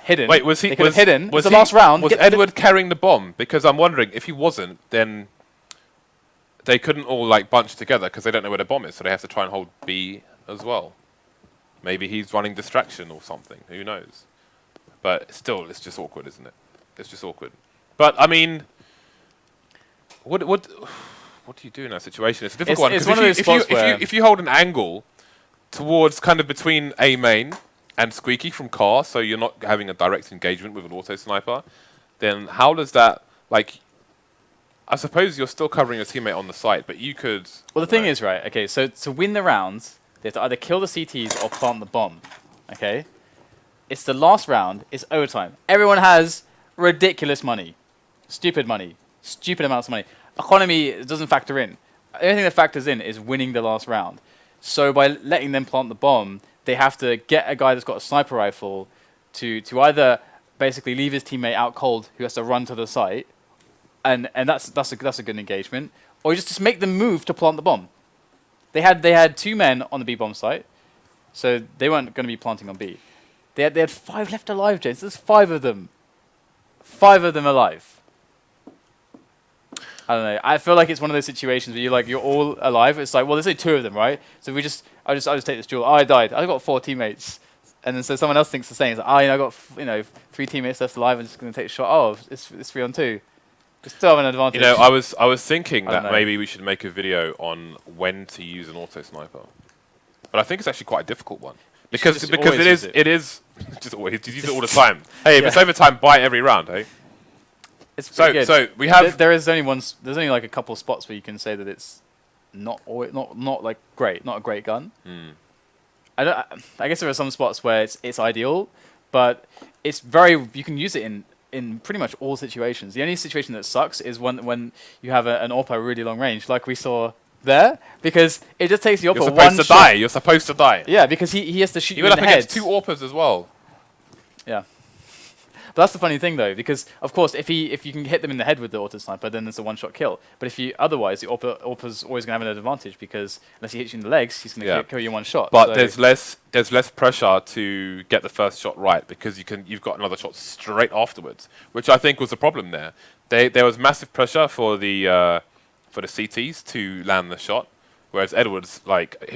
hidden. Wait, was he? They could have hidden. Was the he, last round. Was Edward carrying the bomb? Because I'm wondering if he wasn't, then they couldn't all like bunch together because they don't know where the bomb is, so they have to try and hold B as well. Maybe he's running distraction or something. Who knows? But still, it's just awkward, isn't it? It's just awkward. But I mean, what do you do in that situation? It's a difficult one. It's one of those spots where if you hold an angle towards kind of between A main and Squeaky from car, so you're not having a direct engagement with an auto sniper, then how does that, like, I suppose you're still covering your teammate on the site, but you could... Well, the thing is, right, okay, so to win the rounds, they have to either kill the CTs or plant the bomb, okay? It's the last round, it's overtime. Everyone has ridiculous money, stupid amounts of money. Economy doesn't factor in. The only thing that factors in is winning the last round. So by letting them plant the bomb, they have to get a guy that's got a sniper rifle to either basically leave his teammate out cold, who has to run to the site, and that's a good engagement, or just make them move to plant the bomb. They had 2 men on the B bomb site, so they weren't going to be planting on B. They had 5 left alive, James. There's 5 of them. 5 of them alive. I don't know. I feel like it's one of those situations where you're all alive. It's like, well, there's only 2 of them, right? So I'll just take this duel. Oh, I died. I got 4 teammates, and then so someone else thinks the same. It's like, I got 3 teammates left alive. I'm just going to take a shot. Oh, it's 3-on-2. We still have an advantage. You know, I was thinking that maybe we should make a video on when to use an auto sniper, but I think it's actually quite a difficult one because it is just always you use it all the time. Hey, if it's overtime, buy every round, hey. It's pretty good. So we have there's only like a couple of spots where you can say that it's not like great, not a great gun. I guess there are some spots where it's ideal, but it's you can use it in pretty much all situations. The only situation that sucks is when you have an AWP really long range, like we saw there, because it just takes the AWP one shot. You're supposed to die. Yeah, because he has to shoot you in up the head. against 2 AWPers as well. Yeah. But that's the funny thing, though, because of course, if you can hit them in the head with the auto sniper, then it's a one-shot kill. But otherwise, the AWPer's always going to have an advantage because unless he hits you in the legs, he's going to kill you in one shot. But so there's less pressure to get the first shot right because you've got another shot straight afterwards, which I think was the problem there. There was massive pressure for the CTs to land the shot, whereas Edwards,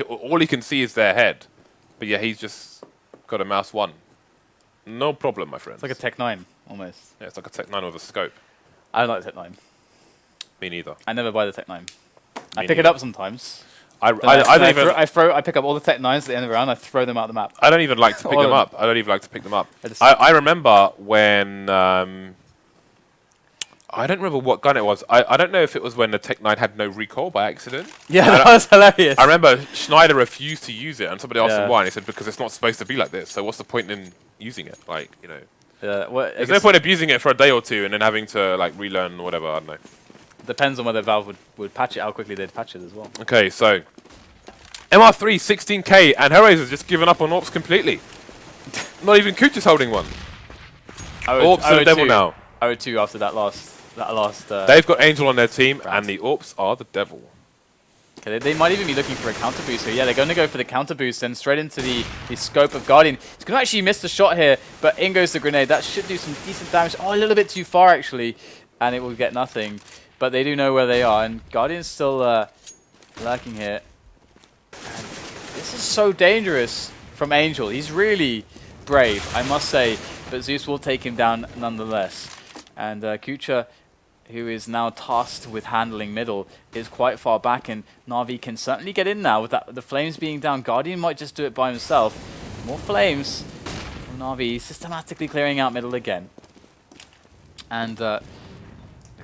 all he can see is their head. But yeah, he's just got a mouse 1. No problem, my friends. It's like a Tech 9, almost. Yeah, it's like a Tech 9 with a scope. I don't like the Tech 9. Me neither. I never buy the Tech 9. I pick it up sometimes. I pick up all the Tech 9s at the end of the round. I throw them out the map. I don't even like to pick them up. I don't even like to pick them up. I remember when... I don't remember what gun it was. I don't know if it was when the Tech 9 had no recoil by accident. Yeah, that was hilarious. I remember Schneider refused to use it, and somebody asked him why, and he said, because it's not supposed to be like this, so what's the point in using it? There's no point abusing it for a day or 2 and then having to relearn or whatever, I don't know. Depends on whether Valve would patch it, how quickly they'd patch it as well. Okay, so MR3, 16k, and HellRaisers just given up on AWPs completely. Not even Cooch is holding one. AWPs are the devil now. 0-2 after that last. They've got Angel on their team, and the AWPs are the devil. Okay, they might even be looking for a counter boost here. Yeah, they're going to go for the counter boost and straight into the scope of Guardian. He's going to actually miss the shot here, but in goes the grenade. That should do some decent damage. Oh, a little bit too far, actually, and it will get nothing. But they do know where they are, and Guardian's still lurking here. And this is so dangerous from Angel. He's really brave, I must say, but Zeus will take him down nonetheless. And Kucha, who is now tasked with handling middle, is quite far back, and NaVi can certainly get in now with the flames being down. Guardian might just do it by himself. More flames from NaVi, systematically clearing out middle again. And look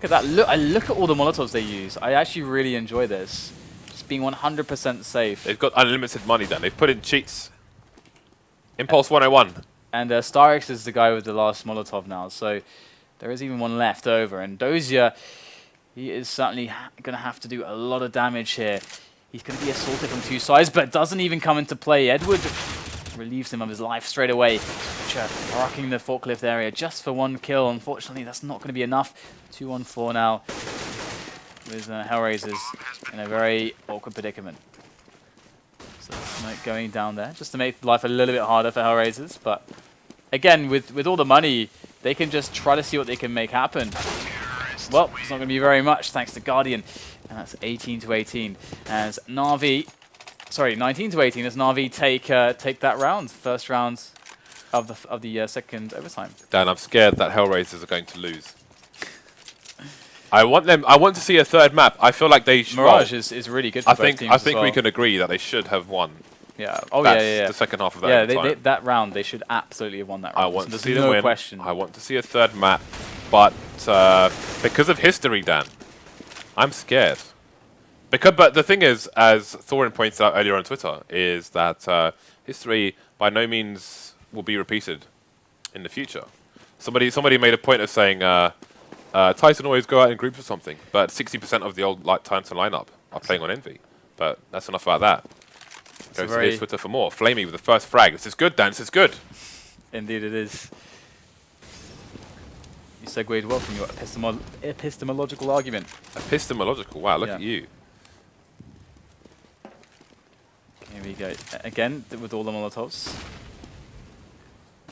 at that. Look at all the Molotovs they use. I actually really enjoy this. Just being 100% safe. They've got unlimited money then. They've put in cheats. Impulse 101. And StarX is the guy with the last Molotov now, so there is even one left over, and Dozier, he is certainly going to have to do a lot of damage here. He's going to be assaulted from 2 sides, but doesn't even come into play. Edward relieves him of his life straight away. Rocking the forklift area just for 1 kill. Unfortunately, that's not going to be enough. 2-on-4 now with HellRaisers in a very awkward predicament. So Smoke going down there just to make life a little bit harder for HellRaisers. But again, with all the money, they can just try to see what they can make happen. Well, it's not going to be very much thanks to Guardian. And that's 18-18 as NaVi, sorry, 19-18 as NaVi take that round, first round of the second overtime. Dan, I'm scared that HellRaisers are going to lose. I want to see a third map. I feel like they should. Mirage is really good for both teams I think as well. we can agree that they should have won. Yeah. Oh, That's yeah. the second half of that. Yeah, that round, they should absolutely have won that round. I want to There's see no them win. question. I want to see a third map, but because of history, Dan, I'm scared. But the thing is, as Thorin pointed out earlier on Twitter, is that history by no means will be repeated in the future. Somebody made a point of saying Titan always go out in groups or something, but 60% of the old Titan lineup are playing on NaVi. But that's enough about that. Go to his Twitter for more. Flamey with the first frag. This is good, Dan. This is good. Indeed it is. You segued well from your epistemological argument. Epistemological? Wow, look at you. Here we go. Again, with all the Molotovs.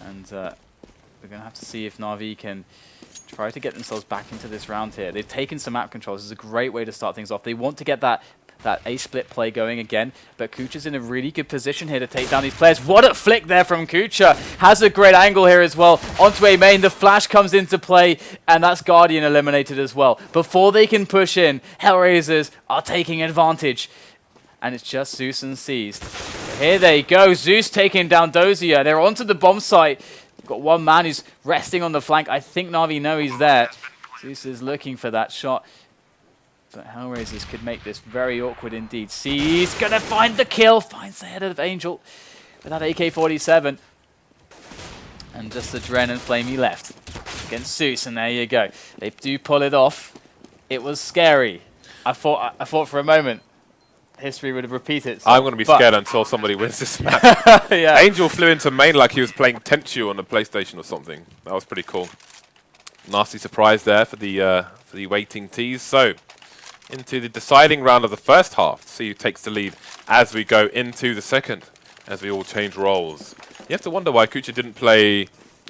And we're going to have to see if NaVi can try to get themselves back into this round here. They've taken some map controls. This is a great way to start things off. They want to get that A-split play going again, but Kucha's in a really good position here to take down these players. What a flick there from Kucha. Has a great angle here as well. Onto A main, the flash comes into play, and that's Guardian eliminated as well. Before they can push in, HellRaisers are taking advantage. And it's just Zeus and Seized. Here they go. Zeus taking down Dozier. They're onto the bomb site. Got one man who's resting on the flank. I think NaVi know he's there. Zeus is looking for that shot. But HellRaisers could make this very awkward indeed. Seized gonna find the kill. Finds the head of Angel with that AK-47. And just the Dren and Flamey left against Zeus. And there you go. They do pull it off. It was scary. I thought for a moment history would have repeated. I'm going to be scared until somebody wins this match. Yeah. Angel flew into main like he was playing Tenchu on the PlayStation or something. That was pretty cool. Nasty surprise there for the waiting tease. So, into the deciding round of the first half. See who takes the lead as we go into the second, as we all change roles. You have to wonder why Kucha didn't play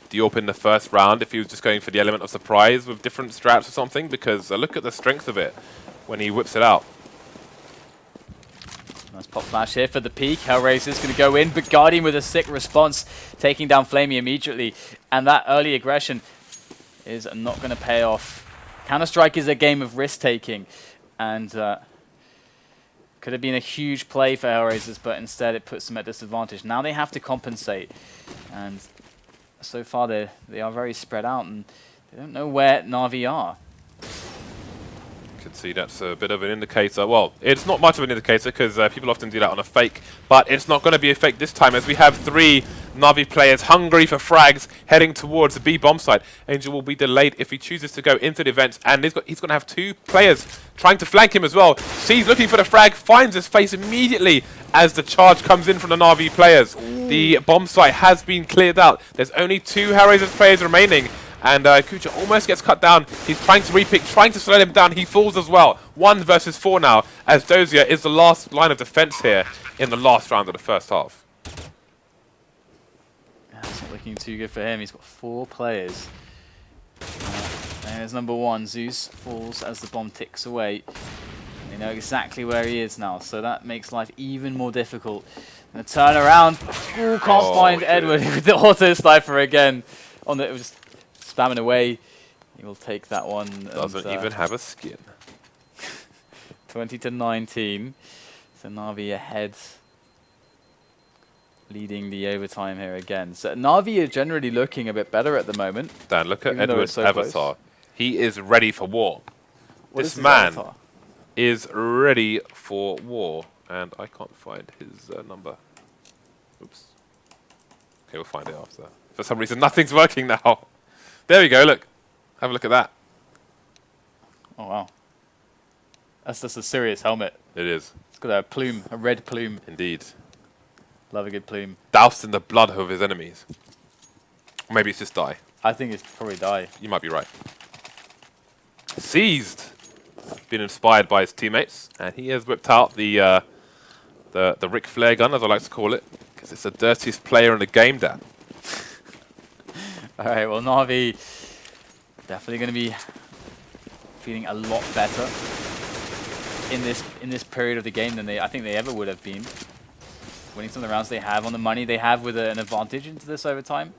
Diop in the first round, if he was just going for the element of surprise with different straps or something, because look at the strength of it when he whips it out. Nice pop flash here for the peak. HellRaisers going to go in, but Guardian with a sick response, taking down Flamey immediately. And that early aggression is not going to pay off. Counter-Strike is a game of risk-taking, and could have been a huge play for HellRaisers, but instead it puts them at disadvantage. Now they have to compensate, and so far they are very spread out, and they don't know where NaVi are. Can see that's a bit of an indicator. Well, it's not much of an indicator because people often do that on a fake, but it's not going to be a fake this time as we have 3 NaVi players hungry for frags heading towards the B bomb site. Angel will be delayed if he chooses to go into the events, and he's going to have 2 players trying to flank him as well. Sees looking for the frag, finds his face immediately as the charge comes in from the NaVi players. Ooh. The bomb site has been cleared out. There's only 2 HellRaisers players remaining. And Kucha almost gets cut down. He's trying to repick, trying to slow him down. He falls as well. 1 versus 4 now, as Dozier is the last line of defense here in the last round of the first half. Yeah, it's not looking too good for him. He's got 4 players. There's number 1. Zeus falls as the bomb ticks away. They know exactly where he is now, so that makes life even more difficult. And a turn around. Ooh, can't find Edward with the auto sniper again. On the, it was spamming away. He will take that one. Doesn't even have a skin. 20-19. So NaVi ahead, leading the overtime here again. So NaVi are generally looking a bit better at the moment. Dan, look at Edward's avatar. Close. He is ready for war. This man is ready for war. And I can't find his number. Oops. Okay, we'll find it after. For some reason, nothing's working now. There we go, look. Have a look at that. Oh, wow. That's just a serious helmet. It is. It's got a plume, a red plume. Indeed. Love a good plume. Doused in the blood of his enemies. Or maybe it's just die. I think it's probably die. You might be right. Seized. Been inspired by his teammates, and he has whipped out the Ric Flair gun, as I like to call it, because it's the dirtiest player in the game, Dan. All right, well, NaVi definitely going to be feeling a lot better in this period of the game than I think they ever would have been. Winning some of the rounds they have on the money they have with an advantage into this overtime.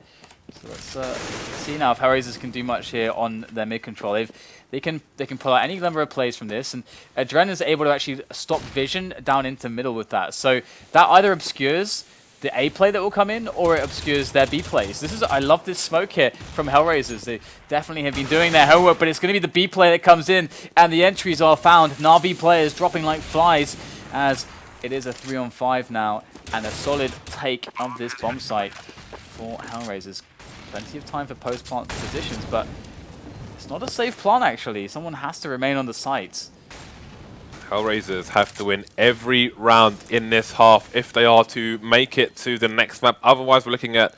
So let's see now if HellRaisers can do much here on their mid control. They can pull out any number of plays from this, and Adren is able to actually stop vision down into middle with that. So that either obscures the A play that will come in, or it obscures their B plays. I love this smoke here from HellRaisers. They definitely have been doing their homework, but it's going to be the B play that comes in, and the entries are found. NaVi players dropping like flies, as it is a 3-on-5 now, and a solid take of this bomb site for HellRaisers. Plenty of time for post-plant positions, but it's not a safe plant, actually. Someone has to remain on the sites. HellRaisers have to win every round in this half if they are to make it to the next map. Otherwise, we're looking at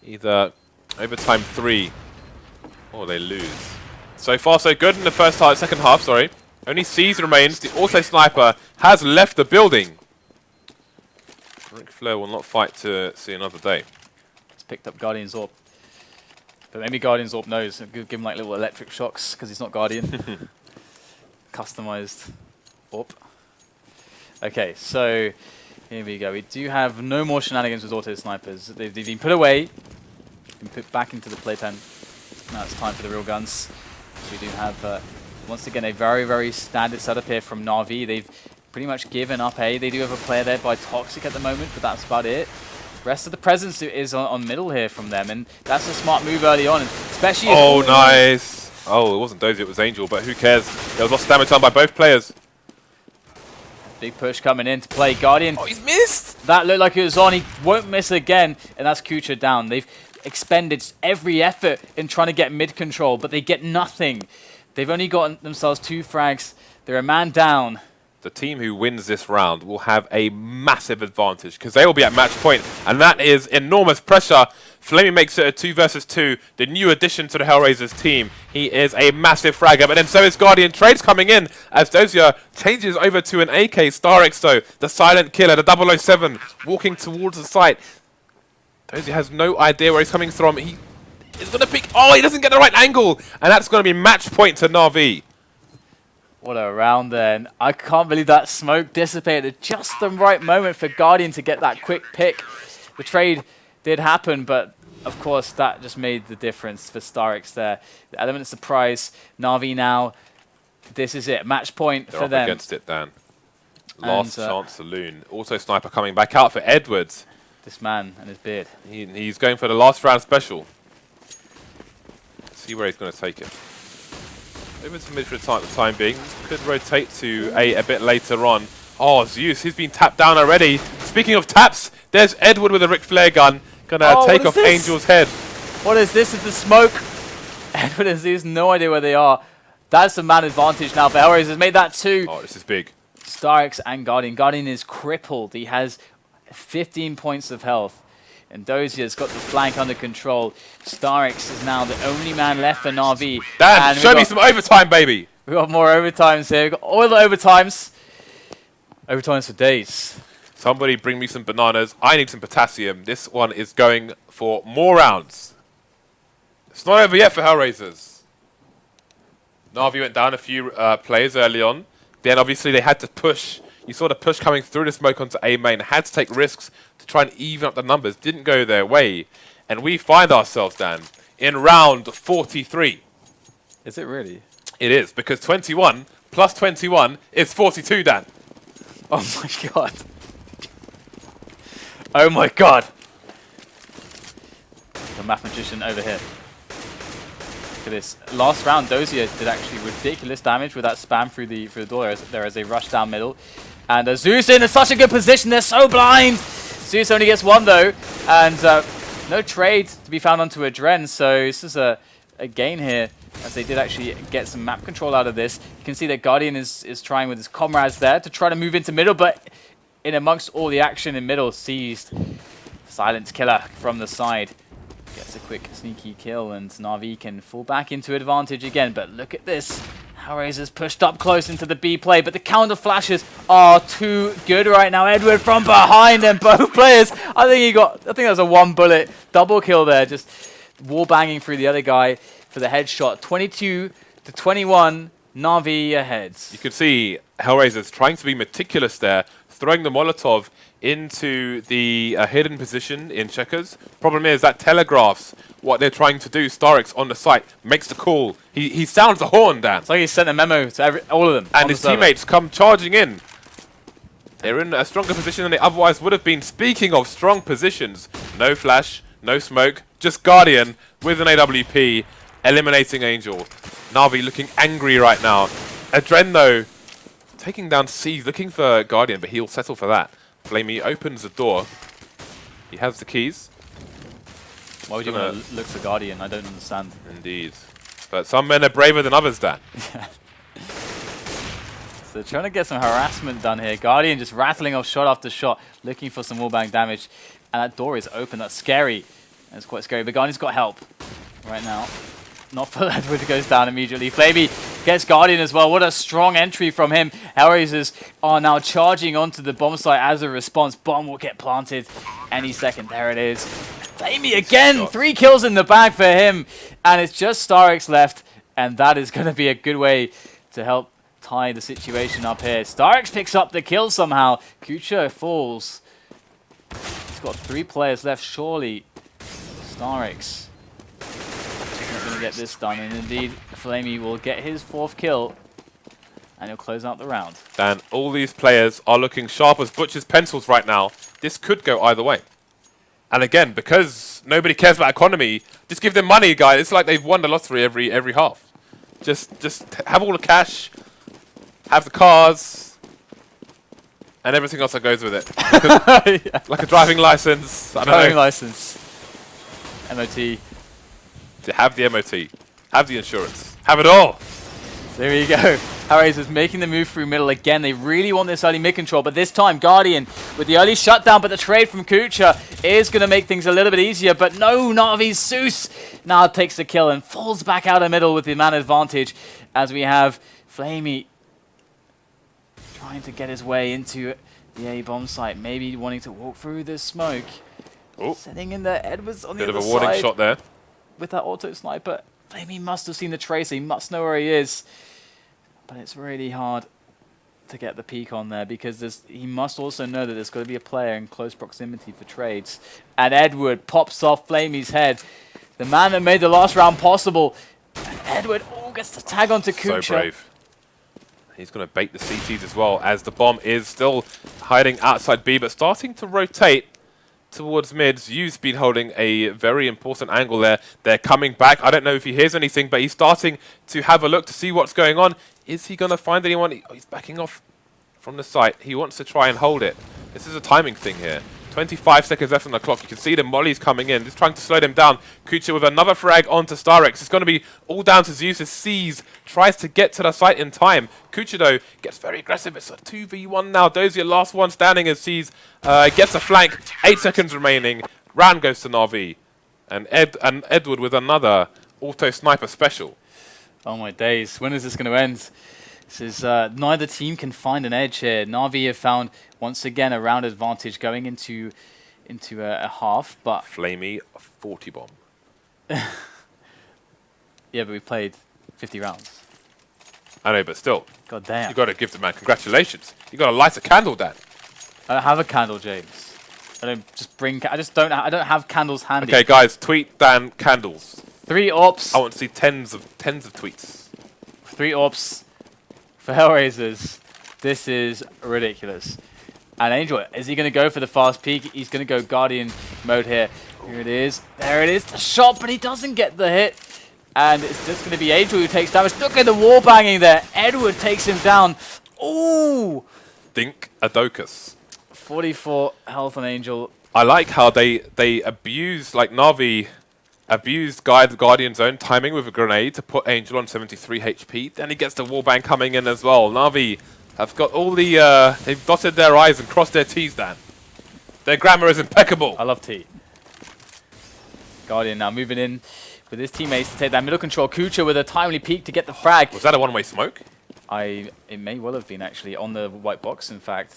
either overtime 3 or they lose. So far, so good in the second half, sorry. Only C's remains. The auto sniper has left the building. Ric Flair will not fight to see another day. He's picked up Guardian's Orb. But maybe Guardian's Orb knows. Give him like little electric shocks because he's not Guardian. Customized Orb. Okay, so here we go. We do have no more shenanigans with auto snipers. They've been put away. Been put back into the playpen. Now it's time for the real guns. We do have, once again, a very, very standard setup here from NaVi. They've pretty much given up A. They do have a player there by Toxic at the moment, but that's about it. Rest of the presence is on middle here from them, and that's a smart move early on, especially. Oh, nice! Oh, it wasn't Dozy, it was Angel, but who cares? There was lots of damage done by both players. Big push coming in to play Guardian. Oh, he's missed! That looked like it was on. He won't miss again, and that's Kucha down. They've expended every effort in trying to get mid control, but they get nothing. They've only gotten themselves 2 frags. They're a man down. The team who wins this round will have a massive advantage because they will be at match point, and that is enormous pressure. Flamey makes it a 2 versus 2, the new addition to the HellRaisers team. He is a massive fragger, but then so is Guardian. Trades coming in as Dozier changes over to an AK. StarX though, the silent killer, the 007, walking towards the site. Dozier has no idea where he's coming from. He is going to pick... Oh, he doesn't get the right angle, and that's going to be match point to NaVi. What a round then. I can't believe that smoke dissipated at just the right moment for Guardian to get that quick pick. The trade did happen, but of course that just made the difference for StarX there. The element of surprise. NaVi now, this is it. Match point They're for up them. Against it, Dan. Last chance saloon. Also sniper coming back out for Edwards. This man and his beard. He's going for the last round special. Let's see where he's going to take it. Over to mid for the time being. Could rotate to A bit later on. Oh, Zeus, he's been tapped down already. Speaking of taps, there's Edward with a Ric Flair gun. Gonna take off Angel's head. What is this? Is the smoke? Edward and Zeus, no idea where they are. That's a man advantage now for HellRaisers. Has made that 2. Oh, this is big. StarX and Guardian. Guardian is crippled. He has 15 points of health. And Dozier's got the flank under control. StarX is now the only man left for NaVi. Dan, show me some overtime, baby. We've got more overtimes here. We've got all the overtimes. Overtimes for days. Somebody bring me some bananas. I need some potassium. This one is going for more rounds. It's not over yet for HellRaisers. NaVi went down a few players early on. Then obviously they had to push. You saw the push coming through the smoke onto A main. Had to take risks to try and even up the numbers. Didn't go their way. And we find ourselves, Dan, in round 43. Is it really? It is, because 21 plus 21 is 42, Dan. Oh my god. Oh my god. The mathematician over here. Look at this. Last round, Dozier did actually ridiculous damage with that spam through the door. There is a rush down middle. And Zeus in such a good position. They're so blind. Zeus only gets 1 though. And no trade to be found onto Adren. So this is a gain here, as they did actually get some map control out of this. You can see that Guardian is trying with his comrades there to try to move into middle, but in amongst all the action in middle. Seized. Silence killer from the side. Gets a quick sneaky kill, and NaVi can fall back into advantage again. But look at this. HellRaisers pushed up close into the B play, but the counter flashes are too good right now. Edward from behind, and both players. I think that was a 1-bullet double kill there. Just wall banging through the other guy for the headshot. 22-21, NaVi ahead. You could see HellRaisers trying to be meticulous there, throwing the Molotov into the hidden position in checkers. Problem is that telegraphs what they're trying to do. StarX on the site makes the call. He sounds the horn, Dan. It's like he sent a memo to all of them. And his teammates come charging in. They're in a stronger position than they otherwise would have been. Speaking of strong positions, no flash, no smoke, just Guardian with an AWP, eliminating Angel. NaVi looking angry right now. Adren, though, taking down C, looking for Guardian, but he'll settle for that. Flamey opens the door. He has the keys. Why would you want to look for Guardian? I don't understand. Indeed. But some men are braver than others, Dan. So trying to get some harassment done here. Guardian just rattling off shot after shot, looking for some wallbang damage. And that door is open. That's scary. That's quite scary. But Guardian's got help right now. Not for Edward, goes down immediately. Flamey gets Guardian as well. What a strong entry from him. HellRaisers are now charging onto the bomb site as a response. Bomb will get planted any second. There it is. Flamey again. 3 kills in the bag for him. And it's just StarX left. And that is going to be a good way to help tie the situation up here. StarX picks up the kill somehow. Kucha falls. He's got 3 players left. Surely StarX going to get this done, and indeed Flamey will get his 4th kill and he'll close out the round. Dan, all these players are looking sharp as butcher's pencils right now. This could go either way. And again, because nobody cares about economy, just give them money, guys. It's like they've won the lottery every half. Just have all the cash, have the cars, and everything else that goes with it. Yeah. Like a driving license. Driving license. MOT. To have the MOT, have the insurance, have it all. So there you go. HellRaisers making the move through middle again. They really want this early mid control, but this time Guardian with the early shutdown, but the trade from Kucha is going to make things a little bit easier. But no, NaVi's Zeus now takes the kill and falls back out of middle with the man advantage as we have Flamey trying to get his way into the A bomb site, maybe wanting to walk through the smoke. Oh. Sitting in there, Edwards on the other side. Bit of a warning shot there. With that auto sniper, Flamey must have seen the tracer. He must know where he is. But it's really hard to get the peek on there because he must also know that there's got to be a player in close proximity for trades. And Edward pops off Flamey's head. The man that made the last round possible. And Edward gets the tag onto Kucha. So brave. He's going to bait the CTs as well as the bomb is still hiding outside B, but starting to rotate towards mids. Yu's been holding a very important angle there. They're coming back. I don't know if he hears anything, but he's starting to have a look to see what's going on. Is he going to find anyone? Oh, he's backing off from the site. He wants to try and hold it. This is a timing thing here. 25 seconds left on the clock. You can see the mollies coming in, just trying to slow them down. Kucha with another frag onto StarX. It's going to be all down to Zeus as Seas tries to get to the site in time. Kucha, though, gets very aggressive. It's a 2v1 now. Dozier, last one standing as Seas gets a flank. 8 seconds remaining. Round goes to NaVi. And Edward with another auto sniper special. Oh my days. When is this going to end? This is neither team can find an edge here. NaVi have found once again a round advantage going into a half, but Flamey 40 bomb. Yeah, but we've played 50 rounds. I know, but still. God damn. You got to give the man congratulations. You got to light a candle, Dan. I don't have a candle, James. I don't just bring. I don't have candles handy. Okay, guys, tweet Dan candles. 3 ops. I want to see tens of tweets. 3 ops. For HellRaisers, this is ridiculous. And Angel, is he going to go for the fast peek? He's going to go Guardian mode here. Here it is. There it is. The shot, but he doesn't get the hit. And it's just going to be Angel who takes damage. Look at the wall banging there. Edward takes him down. Ooh. Dink Adokus. 44 health on Angel. I like how they abuse, like NaVi abused Guardian's own timing with a grenade to put Angel on 73 HP. Then he gets the wallbang coming in as well. NaVi have got all the, they've dotted their I's and crossed their T's, Dan. Their grammar is impeccable. I love T. Guardian now moving in with his teammates to take that middle control. Kucha with a timely peek to get the frag. Was that a one-way smoke? It may well have been actually on the white box, in fact.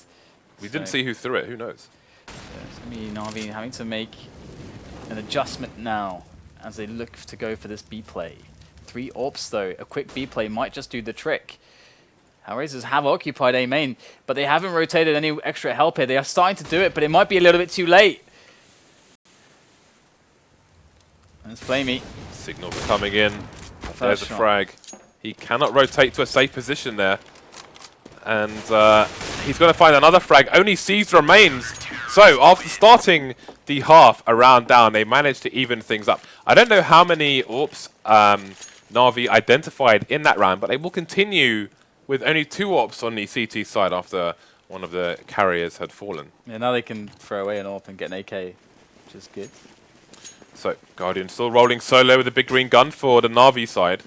We didn't see who threw it, who knows? It's going to be NaVi having to make an adjustment now as they look to go for this B play. 3 AWPs though, a quick B play might just do the trick. HellRaisers have occupied A main, but they haven't rotated any extra help here. They are starting to do it, but it might be a little bit too late. There's Flamey. Signal coming in. First There's a shot. frag. He cannot rotate to a safe position there. And he's going to find another frag. Only C's remains. So after starting the half a round down, they managed to even things up. I don't know how many AWPs NaVi identified in that round, but they will continue with only 2 AWPs on the CT side after one of the carriers had fallen. Yeah, now they can throw away an AWP and get an AK, which is good. So Guardian still rolling solo with a big green gun for the NaVi side.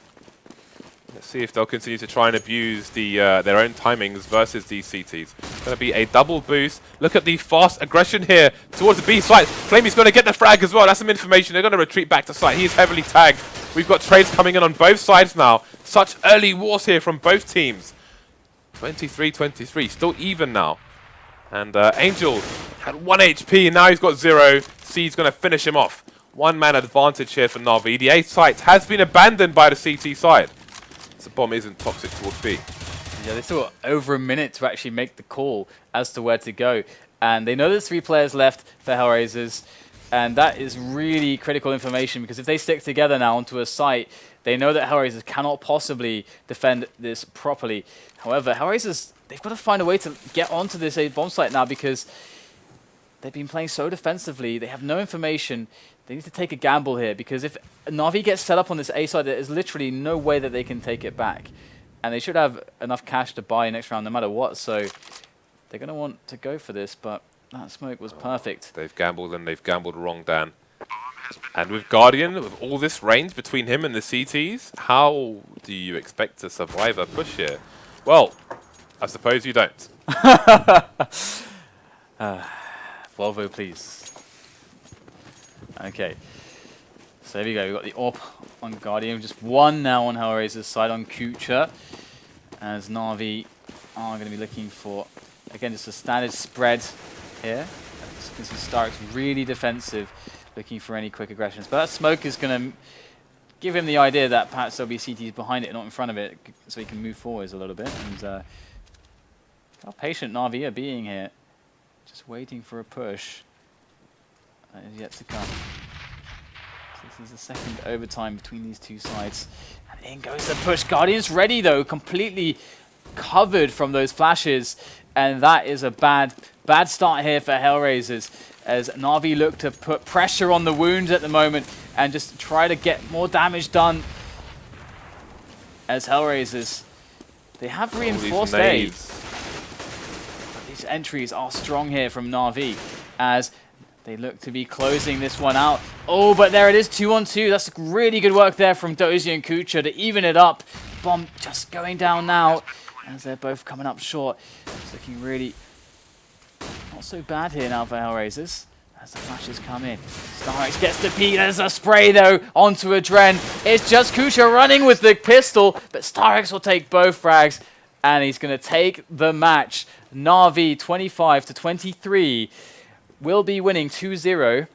Let's see if they'll continue to try and abuse the their own timings versus these CTs. Going to be a double boost. Look at the fast aggression here towards the B site. Flamey's going to get the frag as well. That's some information. They're going to retreat back to site. He is heavily tagged. We've got trades coming in on both sides now. Such early wars here from both teams. 23-23, still even now. And Angel had 1 HP and now he's got 0. C's going to finish him off. 1-man advantage here for NaVi. The A site has been abandoned by the CT side. The bomb isn't toxic towards B. Yeah, they still got over a minute to actually make the call as to where to go. And they know there's 3 players left for HellRaisers. And that is really critical information because if they stick together now onto a site, they know that HellRaisers cannot possibly defend this properly. However, HellRaisers, they've got to find a way to get onto this A bomb site now because they've been playing so defensively. They have no information. They need to take a gamble here because if NaVi gets set up on this A side, there is literally no way that they can take it back. And they should have enough cash to buy next round no matter what. So they're going to want to go for this, but that smoke was perfect. They've gambled and they've gambled wrong, Dan. And with Guardian, with all this range between him and the CTs, how do you expect to survive a push here? Well, I suppose you don't. Volvo, please. Okay. So there we go. We've got the AWP on Guardian. Just 1 now on HellRaisers' side on Kucha. As NaVi are going to be looking for, again, just a standard spread here. As you can see, Stark's really defensive, looking for any quick aggressions. But that smoke is going to give him the idea that perhaps there'll be CTs behind it, not in front of it, so he can move forwards a little bit. And how patient NaVi are being here. Just waiting for a push. That is yet to come. So this is the second overtime between these 2 sides. And in goes the push. Guardian's ready though, completely covered from those flashes. And that is a bad start here for HellRaisers. As NaVi look to put pressure on the wounds at the moment and just try to get more damage done. As HellRaisers, they have reinforced A. These entries are strong here from NaVi as they look to be closing this one out. Oh, but there it is, 2-on-2. That's really good work there from Dozy and Kucha to even it up. Bomb just going down now as they're both coming up short. It's looking really not so bad here now for HellRaisers as the flashes come in. StarX gets the peek. There's a spray though onto Adren. It's just Kucha running with the pistol, but StarX will take both frags and he's going to take the match. NaVi 25-23 will be winning 2-0